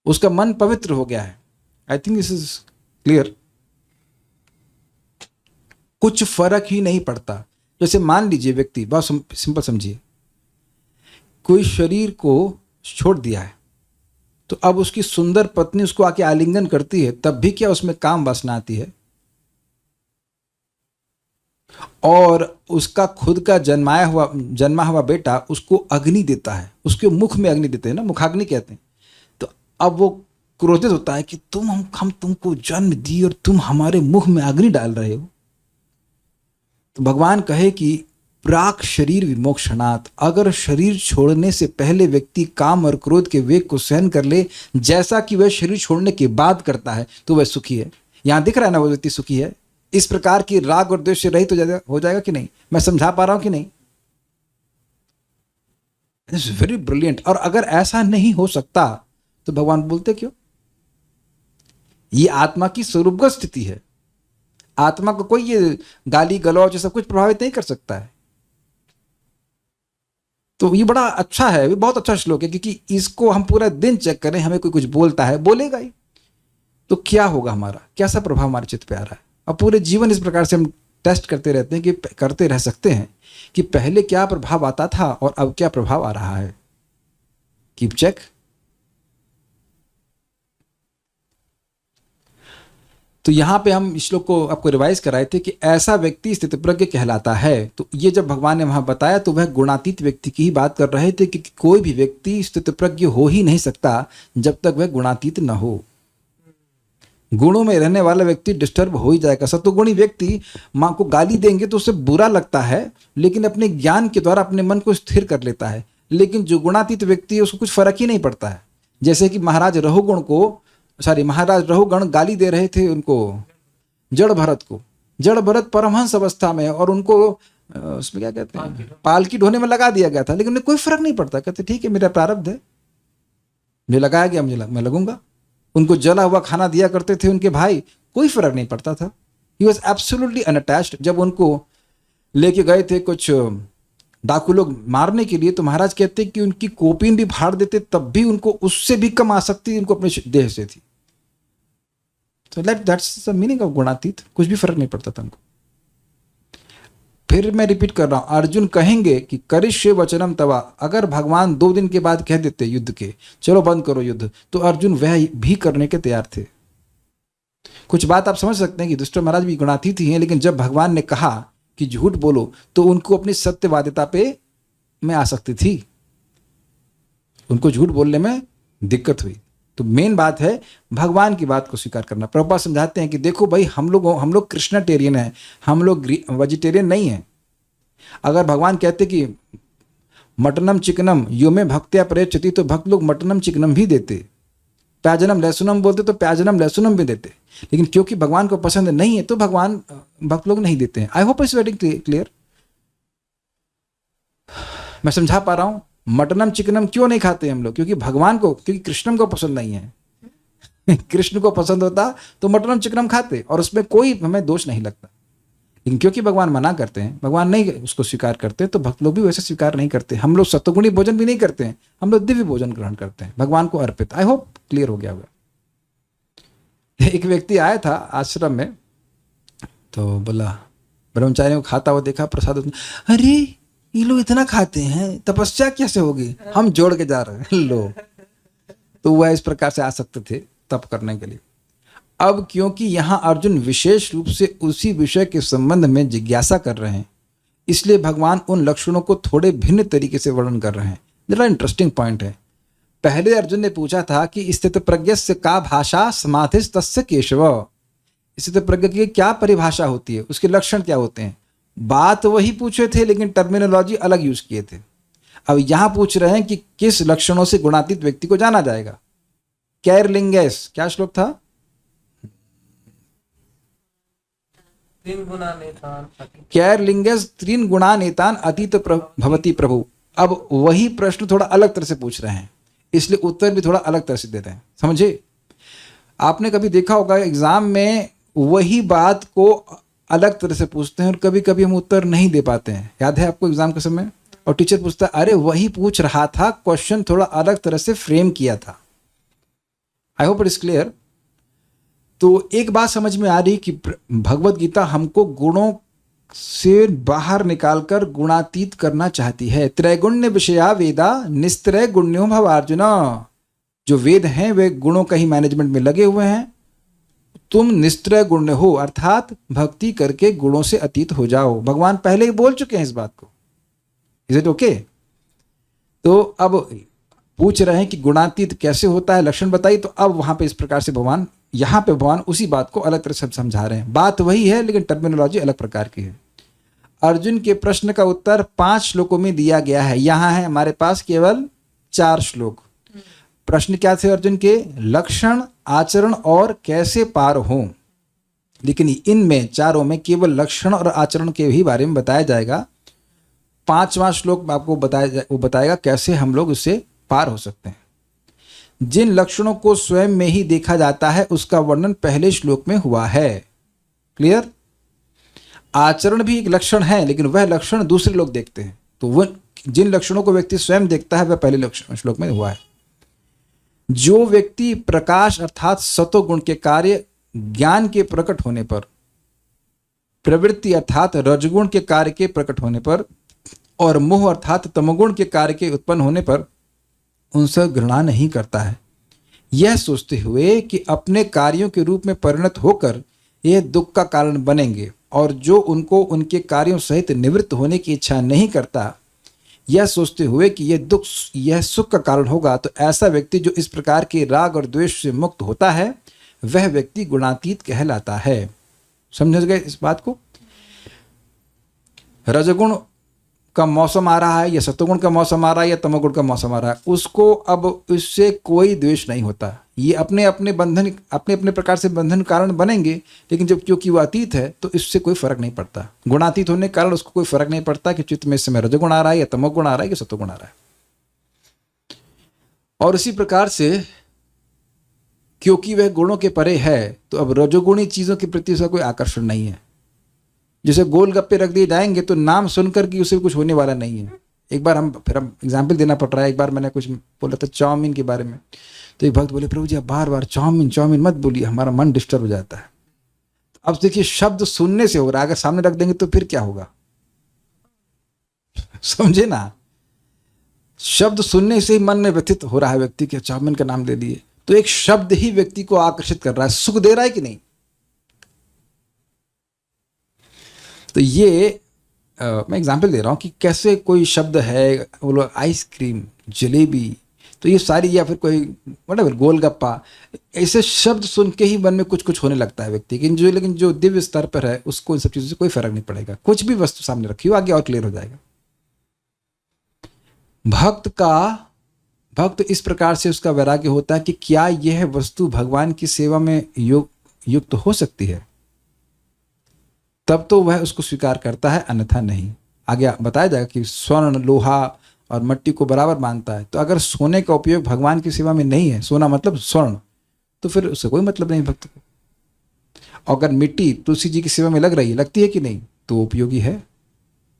उसका मन पवित्र हो गया है। I think this is clear. कुछ फर्क ही नहीं पड़ता। जैसे मान लीजिए व्यक्ति, बहुत सिंपल समझिए, कोई शरीर को छोड़ दिया है, तो अब उसकी सुंदर पत्नी उसको आके आलिंगन करती है, तब भी क्या उसमें काम वासना आती है? और उसका खुद का जन्मा हुआ बेटा उसको अग्नि देता है, उसके मुख में अग्नि देते हैं ना, मुखाग्नि कहते हैं। तो अब वो क्रोधित होता है कि हम तुमको जन्म दी और तुम हमारे मुख में अग्नि डाल रहे हो। तो भगवान कहे कि प्राक शरीर विमोक्षणात्, अगर शरीर छोड़ने से पहले व्यक्ति काम और क्रोध के वेग को सहन कर ले, जैसा कि वह शरीर छोड़ने के बाद करता है, तो वह सुखी है। यहां दिख रहा है ना वो व्यक्ति सुखी है। इस प्रकार की राग और द्वेष से रहित हो जाएगा कि नहीं? मैं समझा पा रहा हूं कि नहीं? It's very brilliant. और अगर ऐसा नहीं हो सकता तो भगवान बोलते क्यों? ये आत्मा की स्वरूपगत स्थिति है। आत्मा को कोई ये गाली गलौज ये सब कुछ प्रभावित नहीं कर सकता है। तो ये बड़ा अच्छा है, ये बहुत अच्छा श्लोक है, क्योंकि इसको हम पूरा दिन चेक करें, हमें कोई कुछ बोलता है, बोलेगा ही, तो क्या होगा हमारा, कैसा प्रभाव हमारे चित्त पे आ रहा है। और पूरे जीवन इस प्रकार से हम टेस्ट करते रहते हैं, कि करते रह सकते हैं कि पहले क्या प्रभाव आता था और अब क्या प्रभाव आ रहा है। Keep check. तो यहाँ पे हम इस श्लोक को आपको रिवाइज कराए थे कि ऐसा व्यक्ति स्थितप्रज्ञ कहलाता है। तो ये जब भगवान ने वहाँ बताया तो वह गुणातीत व्यक्ति की ही बात कर रहे थे कि कोई भी व्यक्ति स्थितप्रज्ञ हो ही नहीं सकता जब तक वह गुणातीत न हो। गुणों में रहने वाला व्यक्ति डिस्टर्ब हो ही जाएगा। सत्वगुणी व्यक्ति माँ को गाली देंगे तो उसे बुरा लगता है, लेकिन अपने ज्ञान के द्वारा अपने मन को स्थिर कर लेता है। लेकिन जो गुणातीत व्यक्ति है उसको कुछ फर्क ही नहीं पड़ता है। जैसे कि महाराज रहुगण गाली दे रहे थे उनको, जड़ भरत को। जड़ भरत परमहंस अवस्था में, और उनको उसमें क्या कहते हैं, पालकी ढोने में लगा दिया गया था, लेकिन उन्हें कोई फर्क नहीं पड़ता। कहते ठीक है, मेरा प्रारब्ध है, मुझे लगाया गया, मैं लगूंगा। उनको जला हुआ खाना दिया करते थे उनके भाई, कोई फर्क नहीं पड़ता था। He was absolutely unattached. जब उनको लेके गए थे कुछ डाकू लोग मारने के लिए, तो महाराज कहते कि उनकी कोपीन भी फाड़ देते, तब भी उनको उससे भी कम आसक्ति उनको अपने देह से थी। तो दैट्स द मीनिंग ऑफ गुणातीत। कुछ भी फर्क नहीं पड़ता था उनको। फिर मैं रिपीट कर रहा हूं, अर्जुन कहेंगे कि करिष्ये वचनम तवा। अगर भगवान 2 दिन के बाद कह देते युद्ध के, चलो बंद करो युद्ध, तो अर्जुन वह भी करने के तैयार थे। कुछ बात आप समझ सकते हैं कि दुष्ट महाराज भी गुणातीत ही हैं, लेकिन जब भगवान ने कहा कि झूठ बोलो, तो उनको अपनी सत्यवादिता पे में आसक्ति थी, उनको झूठ बोलने में दिक्कत हुई। तो मेन बात है भगवान की बात को स्वीकार करना। प्रभुपाद समझाते हैं कि देखो भाई, हम लोग कृष्णाटेरियन हैं, हम लोग वेजिटेरियन नहीं हैं। अगर भगवान कहते कि मटनम चिकनम यो में भक्त्या प्रयच्छति, तो भक्त लोग मटनम चिकनम भी देते। प्याजनम लहसुनम बोलते तो प्याजनम लहसुनम भी देते। लेकिन क्योंकि भगवान को पसंद नहीं है तो भक्त लोग नहीं देते हैं। I hope it's very clear. मैं समझा पा रहा हूं। मटनम चिकनम क्यों नहीं खाते हम लोग? क्योंकि भगवान को, क्योंकि कृष्ण को पसंद नहीं है। कृष्ण को पसंद होता तो मटनम चिकनम खाते, और उसमें कोई हमें दोष नहीं लगता। लेकिन क्योंकि भगवान मना करते हैं, भगवान नहीं उसको स्वीकार करते, तो भक्त लोग भी वैसे स्वीकार नहीं करते। हम लोग सत्वगुणी भोजन भी नहीं करते हैं, हम लोग दिव्य भोजन ग्रहण करते हैं, भगवान को अर्पित। आई होप क्लियर हो गया होगा। एक व्यक्ति आया था आश्रम में, तो बोला, ब्रह्मचारी को खाता हुआ देखा प्रसाद, अरे ये लोग इतना खाते हैं, तपस्या कैसे होगी, हम जोड़ के जा रहे हैं लो। तो वह इस प्रकार से आ सकते थे तप करने के लिए। अब क्योंकि यहाँ अर्जुन विशेष रूप से उसी विषय के संबंध में जिज्ञासा कर रहे हैं, इसलिए भगवान उन लक्षणों को थोड़े भिन्न तरीके से वर्णन कर रहे हैं। जरा इंटरेस्टिंग पॉइंट है। पहले अर्जुन ने पूछा था कि स्थित प्रज्ञस्य का भाषा समाधिस तस्य केशव। स्थित प्रज्ञ की क्या परिभाषा होती है, उसके लक्षण क्या होते हैं? बात वही पूछे थे, लेकिन टर्मिनोलॉजी अलग यूज किए थे। अब यहां पूछ रहे हैं कि किस लक्षणों से गुणातीत व्यक्ति को जाना जाएगा। कैरलिंगेस, क्या श्लोक था? 3 गुणा नेतान कैरलिंगेस 3 गुणा नेतान अतीत भवति प्रभु। अब वही प्रश्न थोड़ा अलग तरह से पूछ रहे हैं, इसलिए उत्तर भी थोड़ा अलग तरह से दे रहे हैं। समझे? आपने कभी देखा होगा एग्जाम में वही बात को अलग तरह से पूछते हैं, और कभी कभी हम उत्तर नहीं दे पाते हैं। याद है आपको एग्जाम के समय? और टीचर पूछता है, अरे वही पूछ रहा था, क्वेश्चन थोड़ा अलग तरह से फ्रेम किया था। I hope it is clear. तो एक बात समझ में आ रही कि भगवत गीता हमको गुणों से बाहर निकालकर गुणातीत करना चाहती है। त्रैगुण्य विषया वेदा निस्त्रय गुण्यो भवार्जुन। जो वेद हैं वे गुणों का ही मैनेजमेंट में लगे हुए हैं। तुम निस्त्रय गुण्य हो, अर्थात भक्ति करके गुणों से अतीत हो जाओ। भगवान पहले ही बोल चुके हैं इस बात को। Is it okay? तो अब पूछ रहे हैं कि गुणातीत कैसे होता है, लक्षण बताइए। तो अब वहां पे इस प्रकार से भगवान, यहाँ पे भगवान उसी बात को अलग तरह से समझा रहे हैं। बात वही है, लेकिन टर्मिनोलॉजी अलग प्रकार की है। अर्जुन के प्रश्न का उत्तर 5 श्लोकों में दिया गया है। यहाँ है हमारे पास केवल 4 श्लोक। प्रश्न क्या थे अर्जुन के? लक्षण, आचरण और कैसे पार हों। लेकिन इनमें चारों में केवल लक्षण और आचरण के ही बारे में बताया जाएगा। 5वां श्लोक आपको बताएगा कैसे हम लोग उससे पार हो सकते हैं। जिन लक्षणों को स्वयं में ही देखा जाता है उसका वर्णन पहले श्लोक में हुआ है। क्लियर? आचरण भी एक लक्षण है, लेकिन वह लक्षण दूसरे लोग देखते हैं। तो वह जिन लक्षणों को व्यक्ति स्वयं देखता है वह पहले श्लोक में हुआ है। जो व्यक्ति प्रकाश अर्थात सतो गुण के कार्य ज्ञान के प्रकट होने पर, प्रवृत्ति अर्थात रजगुण के कार्य के प्रकट होने पर, और मोह अर्थात तमोगुण के कार्य के उत्पन्न होने पर उनसे घृणा नहीं करता है, यह सोचते हुए कि अपने कार्यों के रूप में परिणत होकर ये दुख का कारण बनेंगे, और जो उनको उनके कार्यों सहित निवृत्त होने की इच्छा नहीं करता, यह सोचते हुए कि यह दुख यह सुख का कारण होगा, तो ऐसा व्यक्ति जो इस प्रकार के राग और द्वेष से मुक्त होता है, वह व्यक्ति गुणातीत कहलाता है। समझ गए इस बात को? रजगुण का मौसम आ रहा है या सत्वगुण का मौसम आ रहा है या तमोगुण का मौसम आ रहा है, उसको अब इससे कोई द्वेष नहीं होता। ये अपने अपने बंधन, अपने अपने प्रकार से बंधन कारण बनेंगे, लेकिन जब क्योंकि वो अतीत है तो इससे कोई फर्क नहीं पड़ता। गुणातीत होने के कारण उसको कोई फर्क नहीं पड़ता कि चित्त में इस समय रजोगुण आ रहा है या तमोगुण आ रहा है या सत्वगुण आ रहा है। और इसी प्रकार से क्योंकि वह गुणों के परे है, तो अब रजोगुणी चीजों के प्रति उसका कोई आकर्षण नहीं है। जैसे गोलगप्पे रख दिए जाएंगे तो नाम सुनकर कि उसे कुछ होने वाला नहीं है। एक बार हम एग्जाम्पल देना पड़ रहा है। एक बार मैंने कुछ बोला था चाउमीन के बारे में, तो एक भक्त बोले, प्रभु जी आप बार बार चाउमीन चाउमीन मत बोलिए, हमारा मन डिस्टर्ब हो जाता है। अब देखिए शब्द सुनने से हो रहा है, अगर सामने रख देंगे तो फिर क्या होगा? समझे ना, शब्द सुनने से ही मन में व्यथित हो रहा है व्यक्ति के, चाउमीन का नाम ले लिए, तो एक शब्द ही व्यक्ति को आकर्षित कर रहा है, सुख दे रहा है कि नहीं? तो ये मैं एग्जाम्पल दे रहा हूँ कि कैसे कोई शब्द है, बोलो आइसक्रीम, जलेबी, तो ये सारी, या फिर कोई व्हाटएवर गोलगप्पा, ऐसे शब्द सुन के ही मन में कुछ कुछ होने लगता है व्यक्ति के। लेकिन जो दिव्य स्तर पर है उसको इन सब चीज़ों से कोई फर्क नहीं पड़ेगा। कुछ भी वस्तु सामने रखी हो, आगे और क्लियर हो जाएगा। भक्त इस प्रकार से उसका वैराग्य होता है कि क्या यह वस्तु भगवान की सेवा में युक्त हो सकती है, तब तो वह उसको स्वीकार करता है, अन्यथा नहीं। आगे बताया जाएगा कि स्वर्ण, लोहा और मिट्टी को बराबर मानता है। तो अगर सोने का उपयोग भगवान की सेवा में नहीं है, सोना मतलब स्वर्ण, तो फिर उससे कोई मतलब नहीं भक्त को। अगर मिट्टी तुलसी जी की सेवा में लग रही है, लगती है कि नहीं, तो उपयोगी है।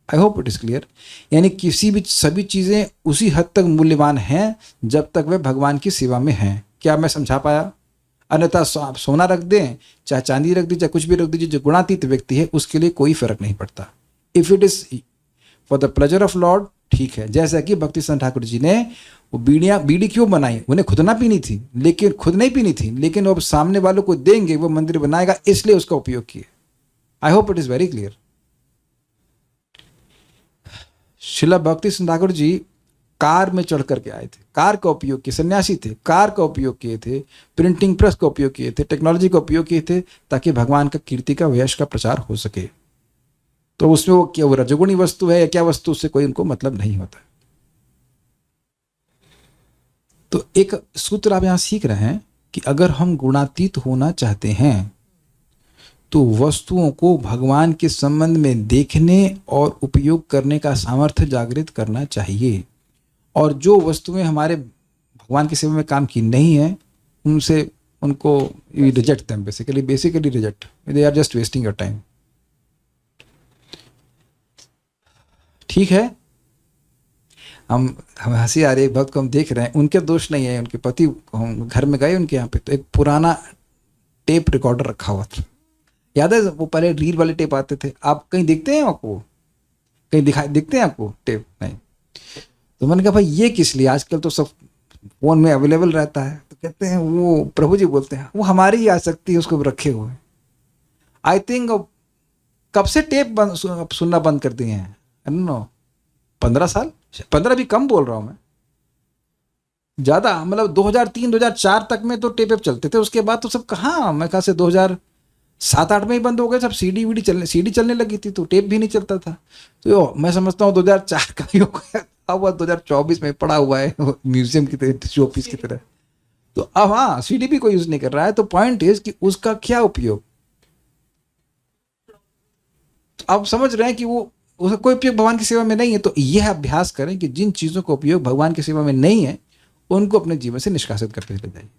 I hope it is clear. यानी सभी चीज़ें उसी हद तक मूल्यवान हैं जब तक वे भगवान की सेवा में हैं। क्या मैं समझा पाया? अन्यथा आप सोना रख दें, चाहे चांदी रख दीजिए, चाहे कुछ भी रख दीजिए, जो गुणातीत व्यक्ति है उसके लिए कोई फर्क नहीं पड़ता। If it is for the pleasure of Lord, ठीक है। जैसा कि भक्ति सिद्धांत ठाकुर जी ने वो बीड़ी क्यों बनाई? उन्हें खुद ना पीनी थी, लेकिन खुद नहीं पीनी थी, लेकिन वो सामने वालों को देंगे, वो मंदिर बनाएगा, इसलिए उसका उपयोग किए। I hope it is very clear. शिला भक्ति सिद्धांत ठाकुर जी कार में चढ़ करके आए थे, कार का उपयोग किए, सन्यासी थे, कार का उपयोग किए थे, प्रिंटिंग प्रेस का उपयोग किए थे, टेक्नोलॉजी का उपयोग किए थे, ताकि भगवान का कीर्ति का यश का प्रचार हो सके। तो उसमें वो क्या, वो रजोगुणी वस्तु है या क्या वस्तु, उससे कोई उनको मतलब नहीं होता। तो एक सूत्र आप यहां सीख रहे हैं कि अगर हम गुणातीत होना चाहते हैं तो वस्तुओं को भगवान के संबंध में देखने और उपयोग करने का सामर्थ्य जागृत करना चाहिए। और जो वस्तुएं हमारे भगवान की सेवा में काम की नहीं है, उनको reject them, basically reject, they are just wasting your time. ठीक है। हम हंसी आ रही है, भक्त को हम देख रहे हैं, उनके दोष नहीं है, उनके पति, हम घर में गए उनके यहाँ पे, तो एक पुराना टेप रिकॉर्डर रखा हुआ था। याद है वो पहले रील वाले टेप आते थे, आप कहीं देखते हैं, आपको कहीं दिखते हैं आपको टेप? नहीं। तो मैंने कहा भाई ये किस लिए, आजकल तो सब फोन में अवेलेबल रहता है। तो कहते हैं, वो प्रभु जी बोलते हैं, वो हमारी ही आसक्ति है उसको रखे हुए। आई थिंक कब से टेप सुनना बंद कर दिए हैं? 15 साल, 15 भी कम बोल रहा हूं मैं, ज्यादा, मतलब 2003-2004 तक में तो टेप चलते थे। उसके बाद तो सब कहाँ, मैं कहा से 2007-8 में ही बंद हो गए सब। सीडी चलने लगी थी तो टेप भी नहीं चलता था। तो मैं समझता हूँ 2004 का ही हो गया, अब 2024 में पड़ा हुआ है म्यूजियम की तरह, शो पीस की तरह। तो अब हाँ, सीडी भी कोई यूज नहीं कर रहा है। तो पॉइंट इज कि उसका क्या उपयोग? आप समझ रहे हैं कि वो उसका कोई उपयोग भगवान की सेवा में नहीं है। तो यह अभ्यास करें कि जिन चीजों का उपयोग भगवान की सेवा में नहीं है, उनको अपने जीवन से निष्कासित करके चले जाइए।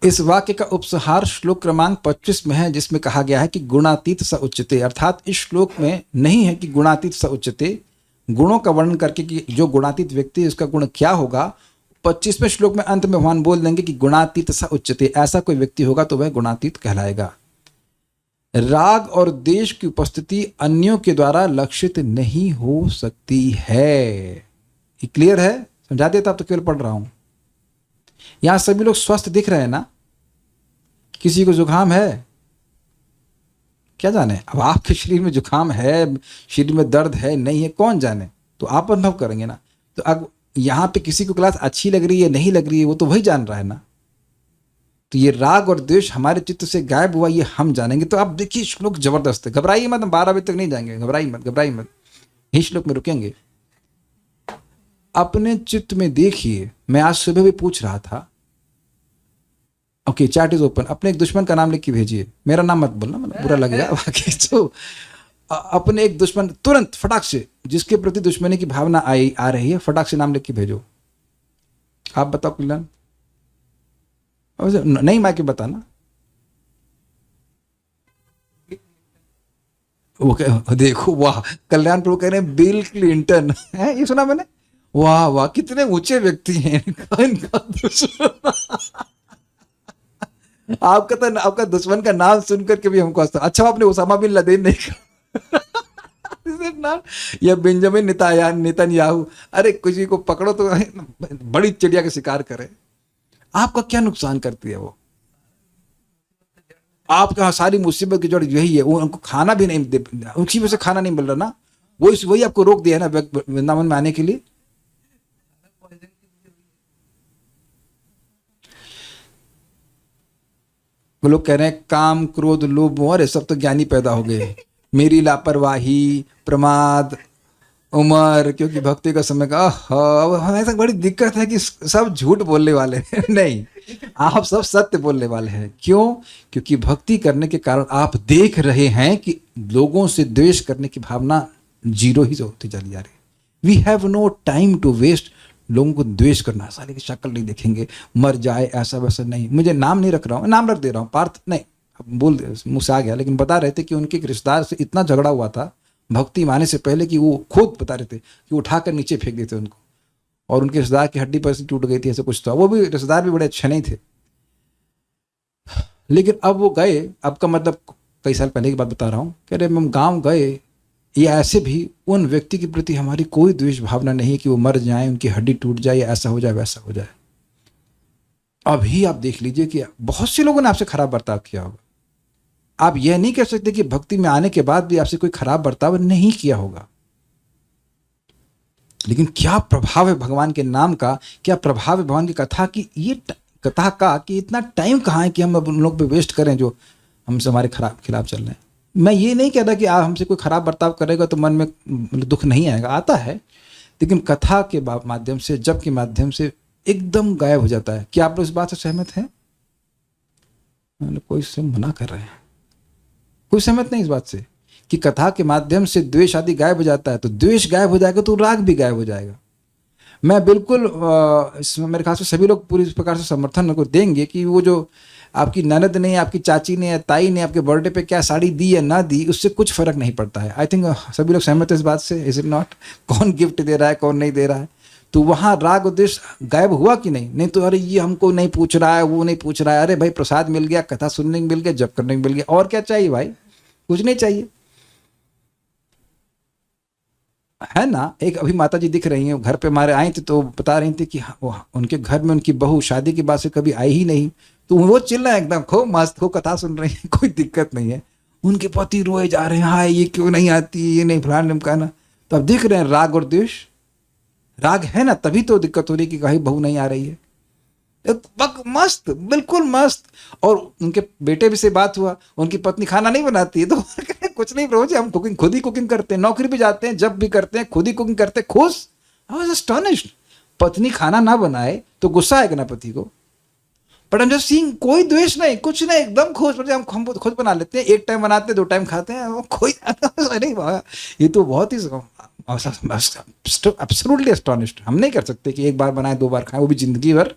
इस वाक्य का उपसंहार श्लोक क्रमांक 25 में है, जिसमें कहा गया है कि गुणातीत स उच्यते, अर्थात इस श्लोक में नहीं है कि गुणातीत स उच्यते, गुणों का वर्णन करके कि जो गुणातीत व्यक्ति है उसका गुण क्या होगा। 25वें श्लोक में अंत में भगवान बोल देंगे कि गुणातीत स उच्यते, ऐसा कोई व्यक्ति होगा तो वह गुणातीत कहलाएगा। राग और द्वेष की उपस्थिति अन्यों के द्वारा लक्षित नहीं हो सकती है। ये क्लियर है? समझा देता, अब तो केवल पढ़ रहा हूं। यहां सभी लोग स्वस्थ दिख रहे हैं ना? किसी को जुकाम है? क्या जाने, अब आपके शरीर में जुकाम है, शरीर में दर्द है नहीं है, कौन जाने, तो आप अनुभव करेंगे ना। तो अब यहाँ पे किसी को क्लास अच्छी लग रही है नहीं लग रही है, वो तो वही जान रहा है ना। तो ये राग और द्वेष हमारे चित्त से गायब हुआ, ये हम जानेंगे। तो आप देखिए श्लोक जबरदस्त है, घबराइए मत, हम 12 बजे तक नहीं जाएंगे, घबराइए मत, घबराइए मत, यही श्लोक में रुकेंगे। अपने चित्त में देखिए, मैं आज सुबह भी पूछ रहा था, ओके चैट इज ओपन, अपने एक दुश्मन का नाम लिख के भेजिए, मेरा नाम मत बोलना, मतलब बुरा लगेगा बाकी। तो अपने एक दुश्मन तुरंत फटाक से, जिसके प्रति दुश्मनी की भावना आ रही है, फटाक से नाम लिख के भेजो। आप बताओ कल्याण, नहीं मैं क्यों बताना, वो देखो वाह, कल्याण प्रभु कह रहे हैं बिल क्लिंटन है, ये सुना मैंने, वाह वाह कितने ऊंचे व्यक्ति हैं, इनका दुश्मन। आपका दुश्मन का नाम सुनकर के भी हमको अच्छा, आपने उसामा बिन लादेन नहीं कहा या बेंजामिन नेतन्याहू, अरे किसी को पकड़ो तो बड़ी चिड़िया का शिकार करे, आपका क्या नुकसान करती है वो? आपका सारी मुसीबत की जड़ यही है, उनको खाना भी नहीं दे, उसी में से खाना नहीं मिल रहा ना, वही आपको रोक दिया है ना वृंदावन में आने के लिए। वो लोग कह रहे हैं काम क्रोध लोभ मोह, ये सब तो ज्ञानी पैदा हो गए, मेरी लापरवाही प्रमाद उम्र, क्योंकि भक्ति का समय का हमें बड़ी दिक्कत है कि सब झूठ बोलने वाले हैं। नहीं, आप सब सत्य बोलने वाले हैं। क्यों? क्योंकि भक्ति करने के कारण आप देख रहे हैं कि लोगों से द्वेष करने की भावना जीरो ही होती चली जा रही है। We have no time to waste, लोगों को द्वेष करना, साले की शक्ल नहीं देखेंगे, मर जाए ऐसा वैसा नहीं। मुझे नाम नहीं रख रहा हूँ, नाम रख दे रहा हूँ, पार्थ नहीं, बोल मुँह से आ गया, लेकिन बता रहे थे कि उनके एक रिश्तेदार से इतना झगड़ा हुआ था भक्ति माने से पहले कि वो खुद बता रहे थे कि उठाकर नीचे फेंक देते उनको, और उनके रिश्तेदार की हड्डी पर से टूट गई थी, ऐसा कुछ था। वो भी रिश्तेदार भी बड़े अच्छे नहीं थे, लेकिन अब वो गए, अब का मतलब कई साल पहले की बात बता रहा हूँ, कह रहे हम गाँव गए, ये ऐसे भी उन व्यक्ति के प्रति हमारी कोई द्वेष भावना नहीं है कि वो मर जाए, उनकी हड्डी टूट जाए, या ऐसा हो जाए वैसा हो जाए। अभी आप देख लीजिए कि बहुत से लोगों ने आपसे खराब बर्ताव किया होगा, आप यह नहीं कह सकते कि भक्ति में आने के बाद भी आपसे कोई खराब बर्ताव नहीं किया होगा, लेकिन क्या प्रभाव है भगवान के नाम का, क्या प्रभाव है भगवान की कथा की, ये कथा का कि इतना टाइम कहाँ है कि हम उन लोग पे वेस्ट करें जो हमसे हमारे खिलाफ चल रहे हैं। मैं ये नहीं कहता कि आप हमसे कोई खराब बर्ताव करेगा तो मन में दुख नहीं आएगा, आता है, लेकिन कथा के माध्यम से, जप के माध्यम से एकदम गायब हो जाता है। क्या आप लोग इस बात से सहमत हैं? कोई से मना कर रहे हैं, कोई सहमत नहीं इस बात से कि कथा के माध्यम से द्वेष आदि गायब हो जाता है? तो द्वेष गायब हो जाएगा तो राग भी गायब हो जाएगा। मैं बिल्कुल इसमें मेरे ख्याल से सभी लोग पूरी इस प्रकार से समर्थन को देंगे कि वो जो आपकी ननद ने, आपकी चाची ने या ताई ने आपके बर्थडे पे क्या साड़ी दी या ना दी, उससे कुछ फर्क नहीं पड़ता है। आई थिंक सभी लोग सहमत है इस बात से, इज इट नॉट? कौन गिफ्ट दे रहा है कौन नहीं दे रहा है, तो वहाँ राग उद्देश्य गायब हुआ कि नहीं? नहीं तो अरे ये हमको नहीं पूछ रहा है, वो नहीं पूछ रहा है, अरे भाई प्रसाद मिल गया, कथा सुनने को मिल गया, जप करने को मिल गया, और क्या चाहिए भाई? कुछ नहीं चाहिए, है ना। एक अभी माता जी दिख रही हैं, घर पे हमारे आई थी तो बता रही थी कि उनके घर में उनकी बहू शादी के बाद से कभी आई ही नहीं, तो वो चिल्ला एकदम खूब मस्त, खूब कथा सुन रही है, कोई दिक्कत नहीं है। उनके पति रोए जा रहे हैं, हाय ये क्यों नहीं आती, ये नहीं फलान ढमकाना। तो अब देख रहे हैं राग और द्वेष, राग है ना तभी तो दिक्कत हो रही कि कहीं बहू नहीं आ रही है। मस्त, बिल्कुल मस्त। और उनके बेटे भी से बात हुआ, उनकी पत्नी खाना नहीं बनाती है, तो कुछ नहीं प्रभु जी, हम कुकिंग खुद ही कुकिंग करते हैं, नौकरी भी जाते हैं, जब भी करते हैं खुद ही कुकिंग करते हैं, खुश। I was astonished. पत्नी खाना ना बनाए तो गुस्सा आएगा ना पति को, बट हम जस्ट सीइंग, कोई द्वेष नहीं, कुछ नहीं, एकदम खुश। हम खुद बना लेते हैं, एक टाइम बनाते हैं, 2 टाइम खाते हैं, वो कोई नहीं। ये तो बहुत ही एब्सोल्युटली एस्टोनिश्ड। हम नहीं कर सकते कि एक बार बनाए 2 बार खाएं, वो भी जिंदगी भर।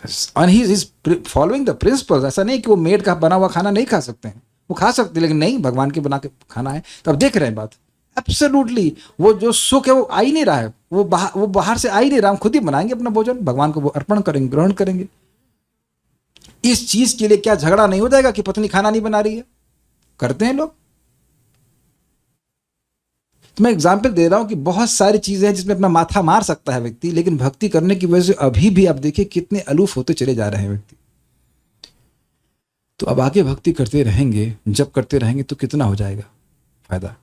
And he is following the principles। ऐसा नहीं कि वो मेड का बना हुआ खाना नहीं खा सकते हैं, वो खा सकते हैं, लेकिन नहीं, भगवान के बना के खाना है। तो अब देख रहे हैं बात, एब्सोल्युटली वो जो सुख है वो आ ही नहीं रहा है, वो बाहर से आ ही नहीं रहा। हम खुद ही बनाएंगे अपना भोजन, भगवान को वो अर्पण करेंगे, ग्रहण करेंगे। इस चीज के लिए क्या झगड़ा नहीं हो जाएगा कि पत्नी खाना नहीं बना रही है? करते हैं लोग। तो मैं एग्जाम्पल दे रहा हूँ कि बहुत सारी चीज़ें हैं जिसमें अपना माथा मार सकता है व्यक्ति, लेकिन भक्ति करने की वजह से अभी भी आप देखिए कितने अलूफ होते चले जा रहे हैं व्यक्ति। तो अब आगे भक्ति करते रहेंगे, जब करते रहेंगे तो कितना हो जाएगा फायदा।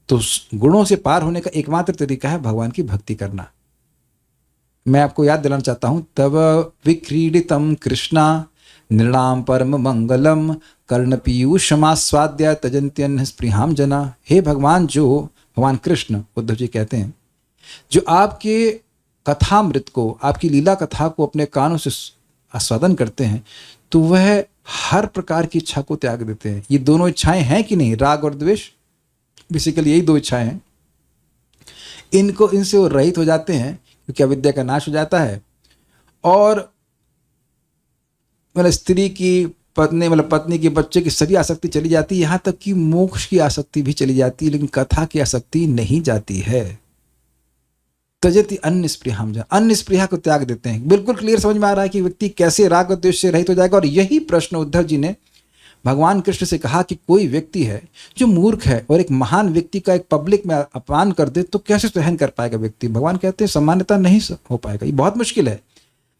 तो गुणों से पार होने का एकमात्र तरीका है भगवान की भक्ति करना। मैं आपको याद दिलाना चाहता हूं, तब विक्रीडितम कृष्णा नृणाम परम मंगलम कर्ण पीयूषमास्वाद्य तजंत्यन स्पृहाम जना। हे भगवान, जो भगवान कृष्ण, उद्धव जी कहते हैं, जो आपके कथामृत को, आपकी लीला कथा को अपने कानों से आस्वादन करते हैं, तो वह हर प्रकार की इच्छा को त्याग देते हैं। ये दोनों इच्छाएं हैं कि नहीं, राग और द्वेष, बेसिकली यही दो इच्छाएं हैं। इनसे वो रहित हो जाते हैं क्योंकि अविद्या का नाश हो जाता है। और मतलब स्त्री की, पत्नी की, बच्चे की सभी आसक्ति चली जाती है, यहाँ तक कि मोक्ष की आसक्ति भी चली जाती है, लेकिन कथा की आसक्ति नहीं जाती है। तजति अन्य स्पृहाम जना, अन्य स्पृहा को त्याग देते हैं। बिल्कुल क्लियर समझ में आ रहा है कि व्यक्ति कैसे राग और द्वेष से रहित हो जाएगा। और यही प्रश्न उद्धव जी ने भगवान कृष्ण से कहा कि कोई व्यक्ति है जो मूर्ख है और एक महान व्यक्ति का एक पब्लिक में अपमान कर दे तो कैसे सहन कर पाएगा व्यक्ति। भगवान कहते हैं सामान्यता नहीं हो पाएगा, ये बहुत मुश्किल है।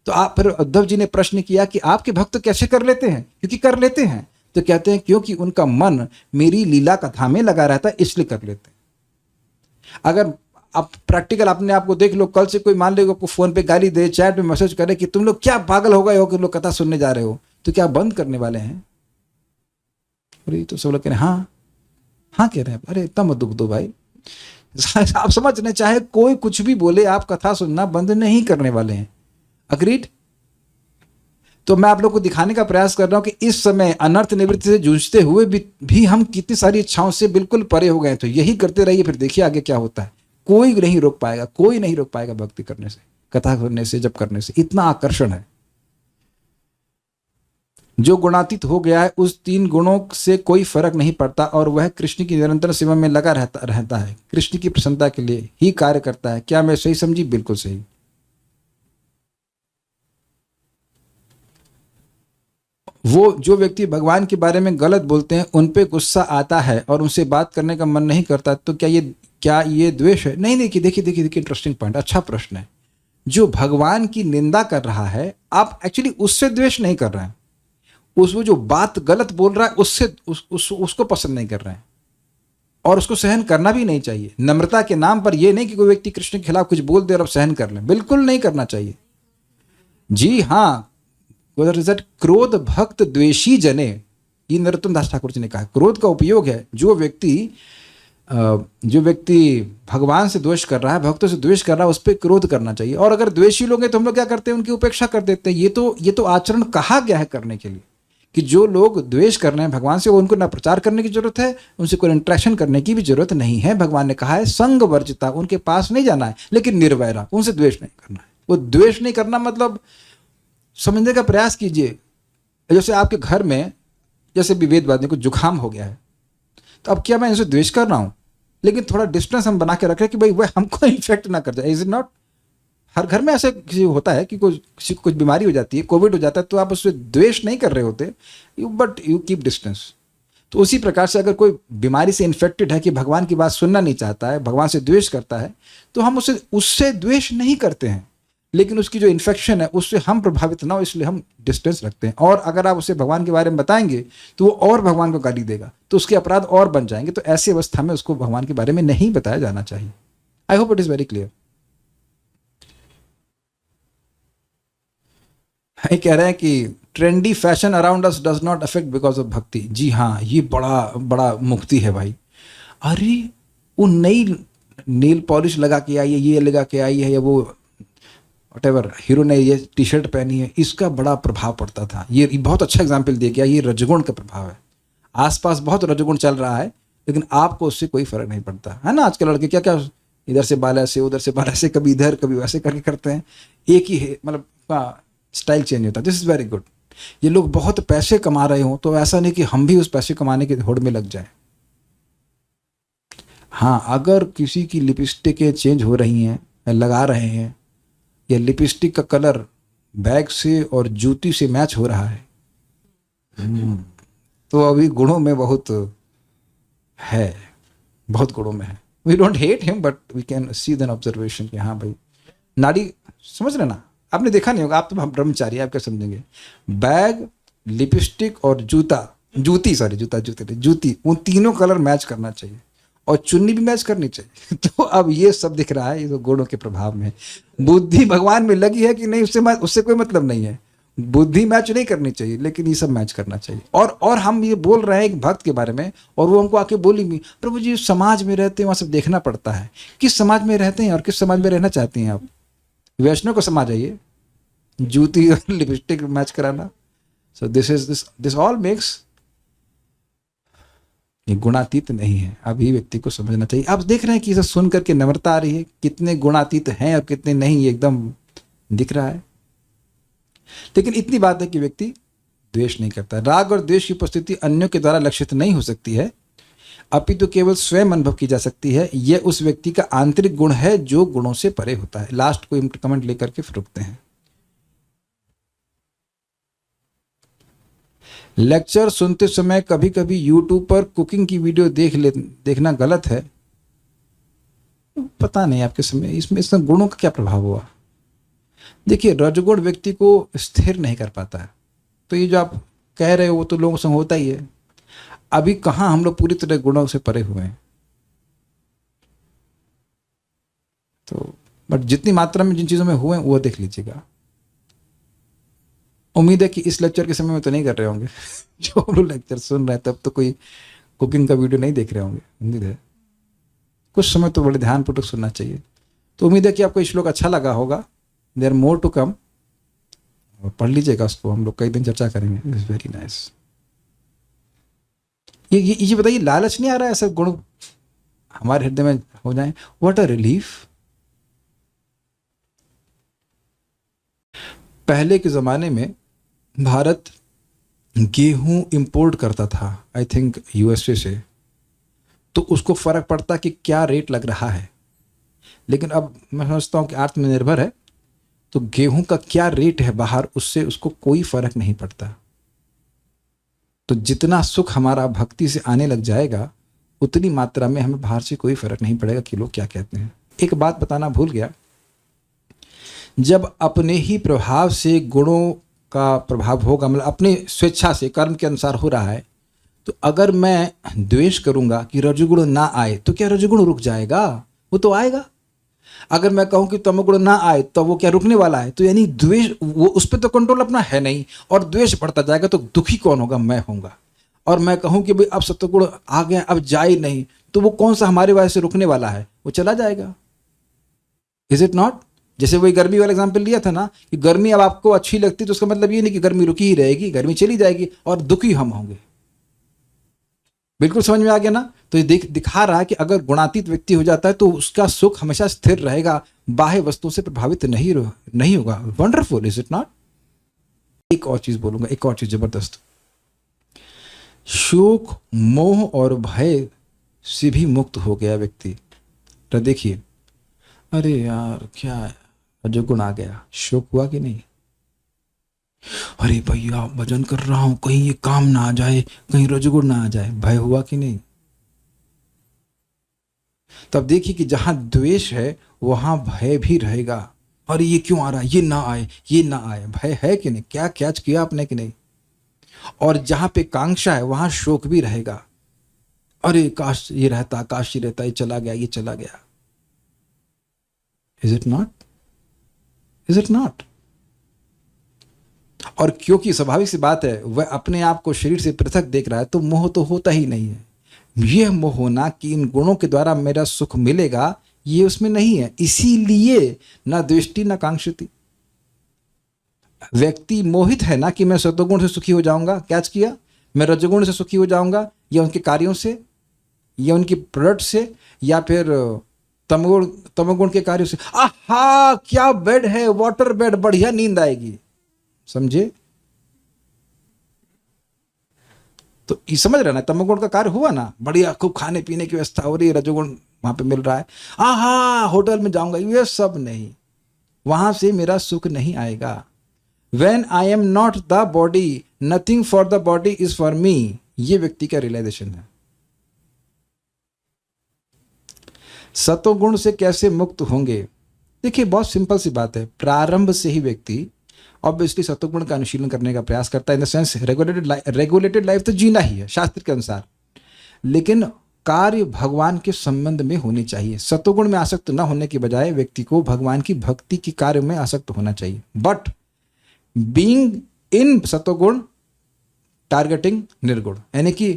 तो आप फिर उद्धव जी ने प्रश्न किया कि आपके भक्त कैसे कर लेते हैं, क्योंकि कर लेते हैं। तो कहते हैं क्योंकि उनका मन मेरी लीला कथा में लगा रहता है, इसलिए कर लेते हैं। अगर आप प्रैक्टिकल अपने आप को देख लो, कल से कोई मान लो आपको फोन पे गाली दे, चैट में मैसेज करे कि तुम लोग क्या पागल हो गए हो कि लोग कथा सुनने जा रहे हो, तो क्या बंद करने वाले हैं? अरे तो सब लोग कह रहे हैं हाँ कह रहे हैं। अरे इतना मत दुख दो भाई, आप समझ रहे, चाहे कोई कुछ भी बोले, आप कथा सुनना बंद नहीं करने वाले हैं। अग्रीड? तो मैं आप लोग को दिखाने का प्रयास कर रहा हूं कि इस समय अनर्थ निवृत्ति से जूझते हुए भी हम कितनी सारी इच्छाओं से बिल्कुल परे हो गए। तो यही करते रहिए, फिर देखिए आगे क्या होता है। कोई नहीं रोक पाएगा, कोई नहीं रोक पाएगा भक्ति करने से, कथा करने से, जब करने से। इतना आकर्षण है। जो गुणातीत हो गया है, उस 3 गुणों से कोई फर्क नहीं पड़ता और वह कृष्ण की निरंतर सेवा में लगा रहता है, कृष्ण की प्रसन्नता के लिए ही कार्य करता है। क्या मैं सही समझी? बिल्कुल सही। वो जो व्यक्ति भगवान के बारे में गलत बोलते हैं, उन पे गुस्सा आता है और उनसे बात करने का मन नहीं करता, तो क्या ये द्वेष है? नहीं। देखिए इंटरेस्टिंग पॉइंट, अच्छा प्रश्न है। जो भगवान की निंदा कर रहा है, आप एक्चुअली उससे द्वेष नहीं कर रहे हैं। वो जो बात गलत बोल रहा है, उससे उसको पसंद नहीं कर रहे हैं और उसको सहन करना भी नहीं चाहिए। नम्रता के नाम पर यह नहीं कि कोई व्यक्ति कृष्ण के खिलाफ कुछ बोल दे और अब सहन कर ले, बिल्कुल नहीं करना चाहिए। जी हाँ, क्रोध भक्त द्वेषी जने, ये नरोत्तम दास ठाकुर जी ने कहा। क्रोध का उपयोग है जो व्यक्ति भगवान से द्वेष कर रहा है, भक्तों से द्वेष कर रहा है, उस पर क्रोध करना चाहिए। और अगर द्वेषी लोग हैं तो हम लोग क्या करते हैं? उनकी उपेक्षा कर देते हैं। ये तो आचरण कहा गया है करने के लिए कि जो लोग द्वेष कर रहे हैं भगवान से, वो उनको ना प्रचार करने की जरूरत है, उनसे कोई इंटरेक्शन करने की भी जरूरत नहीं है। भगवान ने कहा है संग वर्जिता, उनके पास नहीं जाना है, लेकिन निर्वैरा, उनसे द्वेष नहीं करना है। वो द्वेष नहीं करना मतलब समझने का प्रयास कीजिए। जैसे आपके घर में जैसे विवेदवादी को जुकाम हो गया है, तो अब क्या मैं इनसे द्वेष कर रहा हूं? लेकिन थोड़ा डिस्टेंस हम बना के रख रहे हैं कि भाई वह हमको इन्फेक्ट ना कर जाए। Is it not? हर घर में ऐसे किसी होता है कि किसी को कुछ बीमारी हो जाती है, कोविड हो जाता है, तो आप उससे द्वेष नहीं कर रहे होते, बट यू कीप डिस्टेंस। तो उसी प्रकार से अगर कोई बीमारी से इन्फेक्टेड है कि भगवान की बात सुनना नहीं चाहता है, भगवान से द्वेष करता है, तो हम उससे द्वेष नहीं करते हैं, लेकिन उसकी जो इन्फेक्शन है उससे हम प्रभावित ना हो, इसलिए हम डिस्टेंस रखते हैं। और अगर आप उसे भगवान के बारे में बताएंगे तो वो और भगवान को गाली देगा, तो उसके अपराध और बन जाएंगे। तो ऐसी अवस्था में उसको भगवान के बारे में नहीं बताया जाना चाहिए। I hope it is very clear. कह रहे हैं कि trendy fashion around us does not affect because of भक्ति। जी हाँ, ये बड़ा मुक्ति है भाई। अरे वो नई नेल पॉलिश लगा के आई है, ये लगा के आई है, या वो व्हाटएवर हीरो ने ये टी शर्ट पहनी है, इसका बड़ा प्रभाव पड़ता था। ये बहुत अच्छा एग्जाम्पल दिया गया। ये रजगुण का प्रभाव है। आसपास बहुत रजगुण चल रहा है, लेकिन आपको उससे कोई फर्क नहीं पड़ता है ना। आजकल लड़के क्या इधर से बाल ऐसे, उधर से बाल ऐसे, कभी इधर कभी वैसे करके करते हैं। एक ही है, मतलब स्टाइल चेंज होता है। This is very good. ये लोग बहुत पैसे कमा रहे हों तो ऐसा नहीं कि हम भी उस पैसे कमाने की होड़ में लग जाए। हाँ, अगर किसी की लिपस्टिकें चेंज हो रही हैं, लगा रहे हैं, या लिपस्टिक का कलर बैग से और जूती से मैच हो रहा है, तो अभी गुणों में बहुत है, बहुत गुणों में है। We don't hate him but we can see then observation कि हाँ भाई नाड़ी, समझ रहे ना, आपने देखा नहीं होगा, आप तो हम ब्रह्मचारी, आप क्या समझेंगे। बैग, लिपस्टिक और जूती, उन तीनों कलर मैच करना चाहिए और चुन्नी भी मैच करनी चाहिए। तो अब ये सब दिख रहा है, ये तो गुणों के प्रभाव में। बुद्धि भगवान में लगी है कि नहीं, उससे कोई मतलब नहीं है। बुद्धि मैच नहीं करनी चाहिए, लेकिन ये सब मैच करना चाहिए। और हम ये बोल रहे हैं एक भक्त के बारे में, और वो हमको आके बोली भी, प्रभु जी समाज में रहते हैं, वहाँ सब देखना पड़ता है। किस समाज में रहते हैं और किस समाज में रहना चाहते हैं आप? वैष्णव का समाज है ये, जूती और लिपस्टिक मैच कराना। सो दिस ऑल मेक्स, ये गुणातीत नहीं है। अब ये व्यक्ति को समझना चाहिए। आप देख रहे हैं कि इसे सुन करके नम्रता आ रही है, कितने गुणातीत हैं और कितने नहीं, ये एकदम दिख रहा है। लेकिन इतनी बात है कि व्यक्ति द्वेष नहीं करता। राग और द्वेष की उपस्थिति अन्यों के द्वारा लक्षित नहीं हो सकती है, अपितु केवल स्वयं अनुभव की जा सकती है। यह उस व्यक्ति का आंतरिक गुण है जो गुणों से परे होता है। लास्ट को कमेंट लेकर के फिर रुकते हैं। लेक्चर सुनते समय कभी कभी यूट्यूब पर कुकिंग की वीडियो देखना गलत है। पता नहीं आपके समय इसमें गुणों का क्या प्रभाव हुआ। देखिए, रजोगुण व्यक्ति को स्थिर नहीं कर पाता है। तो ये जो आप कह रहे हो वो तो लोगों से होता ही है। अभी कहाँ हम लोग पूरी तरह गुणों से परे हुए हैं। तो बट जितनी मात्रा में जिन चीज़ों में हुए वो देख लीजिएगा। उम्मीद है कि इस लेक्चर के समय में तो नहीं कर रहे होंगे। जो हम लोग लेक्चर सुन रहे हैं तब तो कोई कुकिंग का वीडियो नहीं देख रहे होंगे, उम्मीद है। कुछ समय तो बड़े ध्यानपूर्वक सुनना चाहिए। तो उम्मीद है कि आपको श्लोक अच्छा लगा होगा। देयर मोर टू कम, और पढ़ लीजिएगा उसको, हम लोग कई दिन चर्चा करेंगे। It's very nice. ये बताइए, लालच नहीं आ रहा है ऐसे गुण हमारे हृदय में हो जाए? What a relief. पहले के ज़माने में भारत गेहूं इंपोर्ट करता था, आई थिंक यूएसए से, तो उसको फ़र्क पड़ता कि क्या रेट लग रहा है। लेकिन अब मैं समझता हूँ कि आत्मनिर्भर है, तो गेहूं का क्या रेट है बाहर, उससे उसको कोई फ़र्क नहीं पड़ता। तो जितना सुख हमारा भक्ति से आने लग जाएगा, उतनी मात्रा में हमें बाहर से कोई फ़र्क नहीं पड़ेगा कि लोग क्या कहते हैं। एक बात बताना भूल गया, जब अपने ही प्रभाव से गुणों का प्रभाव होगा, मतलब अपने स्वेच्छा से कर्म के अनुसार हो रहा है, तो अगर मैं द्वेष करूंगा कि रजोगुण ना आए, तो क्या रजोगुण रुक जाएगा? वो तो आएगा। अगर मैं कहूं कि तमोगुण ना आए, तो वो क्या रुकने वाला है? तो यानी द्वेष, वो उस पर तो कंट्रोल अपना है नहीं, और द्वेष बढ़ता जाएगा तो दुखी कौन होगा? मैं होऊंगा। और मैं कहूं कि भाई अब सत्वगुण आ गया, अब जाए नहीं, तो वो कौन सा हमारे वजह से रुकने वाला है? वो चला जाएगा। Is it not? जैसे वही गर्मी वाला एग्जाम्पल लिया था ना, कि गर्मी अब आपको अच्छी लगती, तो उसका मतलब ये नहीं कि गर्मी रुकी ही रहेगी, गर्मी चली जाएगी और दुखी हम होंगे। बिल्कुल समझ में आ गया ना? तो ये दिखा रहा है कि अगर गुणातीत व्यक्ति हो जाता है तो उसका सुख हमेशा स्थिर रहेगा, बाह्य वस्तुओं से प्रभावित नहीं होगा। Wonderful, is it not? एक और चीज बोलूंगा, एक और चीज जबरदस्त। शोक, मोह और भय से भी मुक्त हो गया व्यक्ति। तो देखिए, अरे यार क्या है, रजोगुण आ गया, शोक हुआ कि नहीं? अरे भैया भजन कर रहा हूं, कहीं ये काम ना आ जाए, कहीं रजोगुण ना आ जाए, भय हुआ कि नहीं? तब देखिए कि जहां द्वेष है वहां भय भी रहेगा। अरे ये क्यों आ रहा है, ये ना आए, ये ना आए, भय है कि नहीं? क्या कैच किया आपने कि नहीं? और जहां पे कांक्षा है वहां शोक भी रहेगा। अरे काश ये रहता, काश ये रहता, ये चला गया, ये चला गया। Is it not? Is it not? और क्योंकि स्वाभाविक सी बात है, वह अपने आप को शरीर से पृथक देख रहा है, तो मोह तो होता ही नहीं है। यह मोह होना कि इन गुणों के द्वारा मेरा सुख मिलेगा, ये उसमें नहीं है। इसीलिए ना दृष्टि ना कांक्षति। व्यक्ति मोहित है ना कि मैं सत्वगुण से सुखी हो जाऊंगा, कैच किया? मैं रजोगुण से सुखी हो जाऊंगा, या उनके कार्यों से, या उनकी प्रोडक्ट से, या फिर तमोगुण के कार्यों से। आहा क्या बेड है, वाटर बेड, बढ़िया नींद आएगी। समझे? तो ये समझ रहे ना, तमोगुण का कार्य हुआ ना, बढ़िया खूब खाने पीने की व्यवस्था हो रही है, रजोगुण वहां पे मिल रहा है, आहा होटल में जाऊंगा, ये सब नहीं, वहां से मेरा सुख नहीं आएगा। When I am not the body, nothing for the body is for me, ये व्यक्ति का रियलाइजेशन है। सतोगुण से कैसे मुक्त होंगे? देखिए बहुत सिंपल सी बात है, प्रारंभ से ही व्यक्ति ऑब्वियसली सतोगुण का अनुशीलन करने का प्रयास करता है। In the sense regulated life तो जीना ही है शास्त्र के अनुसार, लेकिन कार्य भगवान के संबंध में होनी चाहिए। सतोगुण में आसक्त न होने के बजाय व्यक्ति को भगवान की भक्ति के कार्य में आसक्त होना चाहिए। बट बीइंग इन सतोगुण टारगेटिंग निर्गुण, यानी कि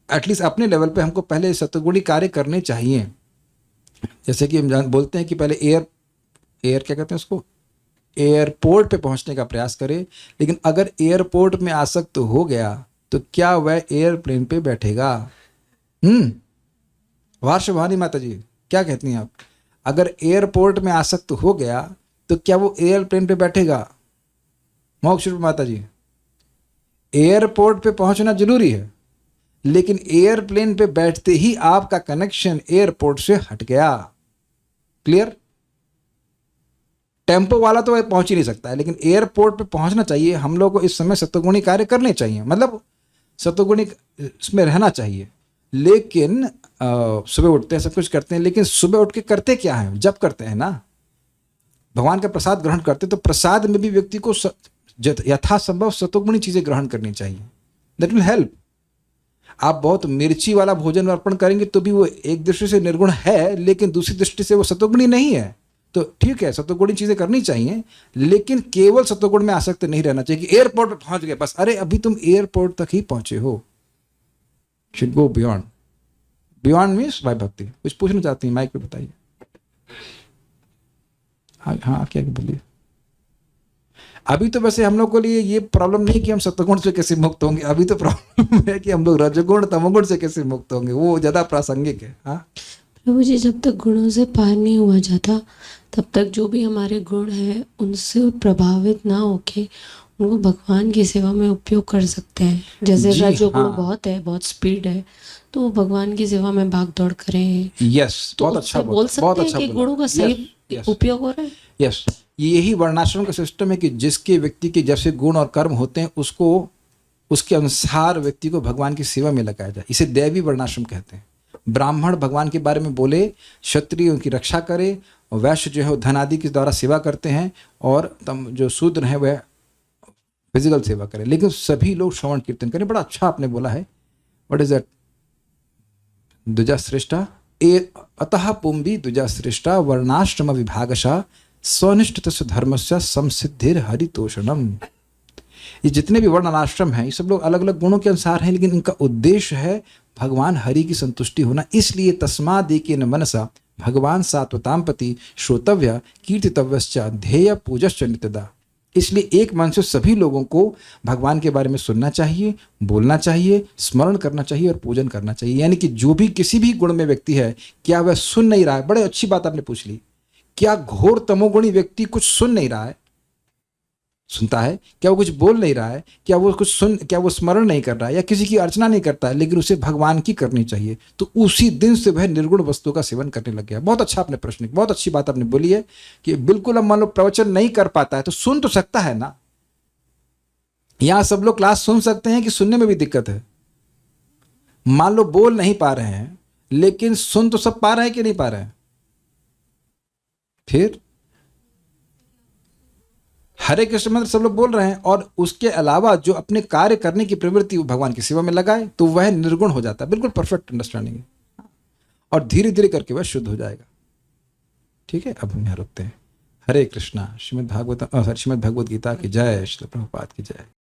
एटलीस्ट अपने लेवल पे हमको पहले सतोगुणी कार्य करने चाहिए। जैसे कि हम बोलते हैं कि पहले एयर क्या कहते हैं उसको, एयरपोर्ट पे पहुंचने का प्रयास करें, लेकिन अगर एयरपोर्ट में आसक्त हो गया तो क्या वह एयरप्लेन पे बैठेगा? वार्षवाणी माता जी क्या कहती हैं आप? अगर एयरपोर्ट में आसक्त हो गया तो क्या वो एयरप्लेन पे बैठेगा? मोक्ष माता जी, एयरपोर्ट पे पहुंचना जरूरी है, लेकिन एयरप्लेन पे बैठते ही आपका कनेक्शन एयरपोर्ट से हट गया। क्लियर? टेम्पो वाला तो पहुंच ही नहीं सकता है, लेकिन एयरपोर्ट पे पहुंचना चाहिए। हम लोग को इस समय सतोगुणी कार्य करने चाहिए, मतलब सतोगुणी इसमें रहना चाहिए। लेकिन सुबह उठते हैं, सब कुछ करते हैं, लेकिन सुबह उठ के करते क्या है? जब करते हैं ना, भगवान का प्रसाद ग्रहण करते, तो प्रसाद में भी व्यक्ति को यथासंभव सतोगुणी चीजें ग्रहण करनी चाहिए। That will help. आप बहुत मिर्ची वाला भोजन अर्पण करेंगे तो भी वो एक दृष्टि से निर्गुण है, लेकिन दूसरी दृष्टि से वो सतोगुणी नहीं है। तो ठीक है, सतोगुणी चीजें करनी चाहिए, लेकिन केवल सतोगुण में आसक्त नहीं रहना चाहिए कि एयरपोर्ट पर पहुंच गए बस। अरे अभी तुम एयरपोर्ट तक ही पहुंचे हो। Should go beyond. Beyond means by भक्ति। कुछ पूछना चाहती हैं माइक पे बताइए। हाँ क्या बोलिए। अभी तो वैसे हम लोग के लिए ये प्रॉब्लम नहीं कि हम सतोगुण से कैसे मुक्त होंगे, अभी तो प्रॉब्लम है कि हम लोग रजोगुण तमोगुण से कैसे मुक्त होंगे, वो ज्यादा प्रासंगिक है। हाँ प्रभु जी, जब तक गुणों से पार नहीं हुआ जाता तब तक जो भी हमारे गुण हैं उनसे प्रभावित ना होके उनको भगवान की सेवा में उपयोग कर सकते हैं। जैसे जी, रजोगुण हाँ। बहुत है, बहुत स्पीड है, तो वो भगवान की सेवा में भाग दौड़ करें। यस, तो बहुत उससे अच्छा बोल सकते हैं कि बोला। गुणों का Yes, सही yes. उपयोग हो रहा है। यस, यही वर्णाश्रम का सिस्टम है कि जिसके व्यक्ति के जैसे गुण और कर्म होते हैं उसको उसके अनुसार व्यक्ति को भगवान की सेवा में लगाया जाए। इसे दैवी वर्णाश्रम कहते हैं। ब्राह्मण भगवान के बारे में बोले, क्षत्रिय उनकी रक्षा करे, और वैश्य जो है वो धन आदि के द्वारा सेवा करते हैं, और जो शूद्र है वह फिजिकल सेवा करे। लेकिन सभी लोग श्रवण कीर्तन करें। बड़ा अच्छा आपने बोला है। What is that? द्विजा श्रेष्ठा अतः पुंभी द्विजा श्रेष्ठा वर्णाश्रम विभागशा स्वनिष्ठ तस्य धर्मस्य संसिद्धिर हरितोषणम। ये जितने भी वर्ण आश्रम हैं ये सब लोग अलग अलग गुणों के अनुसार हैं, लेकिन इनका उद्देश्य है भगवान हरि की संतुष्टि होना। इसलिए तस्मादेकेन मनसा भगवान सात्वतांपति श्रोतव्य कीर्तितव्यश्च ध्येय पूजश्च नित्यदा। इसलिए एक मन से सभी लोगों को भगवान के बारे में सुनना चाहिए, बोलना चाहिए, स्मरण करना चाहिए और पूजन करना चाहिए। यानी कि जो भी किसी भी गुण में व्यक्ति है, क्या वह सुन नहीं रहा है? बड़े अच्छी बात आपने पूछ ली। क्या घोर तमोगुणी व्यक्ति कुछ सुन नहीं रहा है? सुनता है। क्या वो कुछ बोल नहीं रहा है? क्या वो स्मरण नहीं कर रहा है या किसी की अर्चना नहीं करता है, लेकिन उसे भगवान की करनी चाहिए, तो उसी दिन से वह निर्गुण वस्तु का सेवन करने लग गया। बहुत अच्छा आपने प्रश्न, बहुत अच्छी बात आपने बोली है कि बिल्कुल अब मान लो प्रवचन नहीं कर पाता है तो सुन तो सकता है ना। यहां सब लोग क्लास सुन सकते हैं कि सुनने में भी दिक्कत है? मान लो बोल नहीं पा रहे हैं, लेकिन सुन तो सब पा रहे हैं कि नहीं पा रहे हैं? फिर हरे कृष्ण मंत्र सब लोग बोल रहे हैं, और उसके अलावा जो अपने कार्य करने की प्रवृत्ति वो भगवान की सेवा में लगाए तो वह निर्गुण हो जाता है। बिल्कुल परफेक्ट अंडरस्टैंडिंग है, और धीरे धीरे करके वह शुद्ध हो जाएगा। ठीक है, अब हम यहाँ रुकते हैं। हरे कृष्णा। श्रीमद् भगवत गीता की जय। श्रील प्रभुपाद की जय।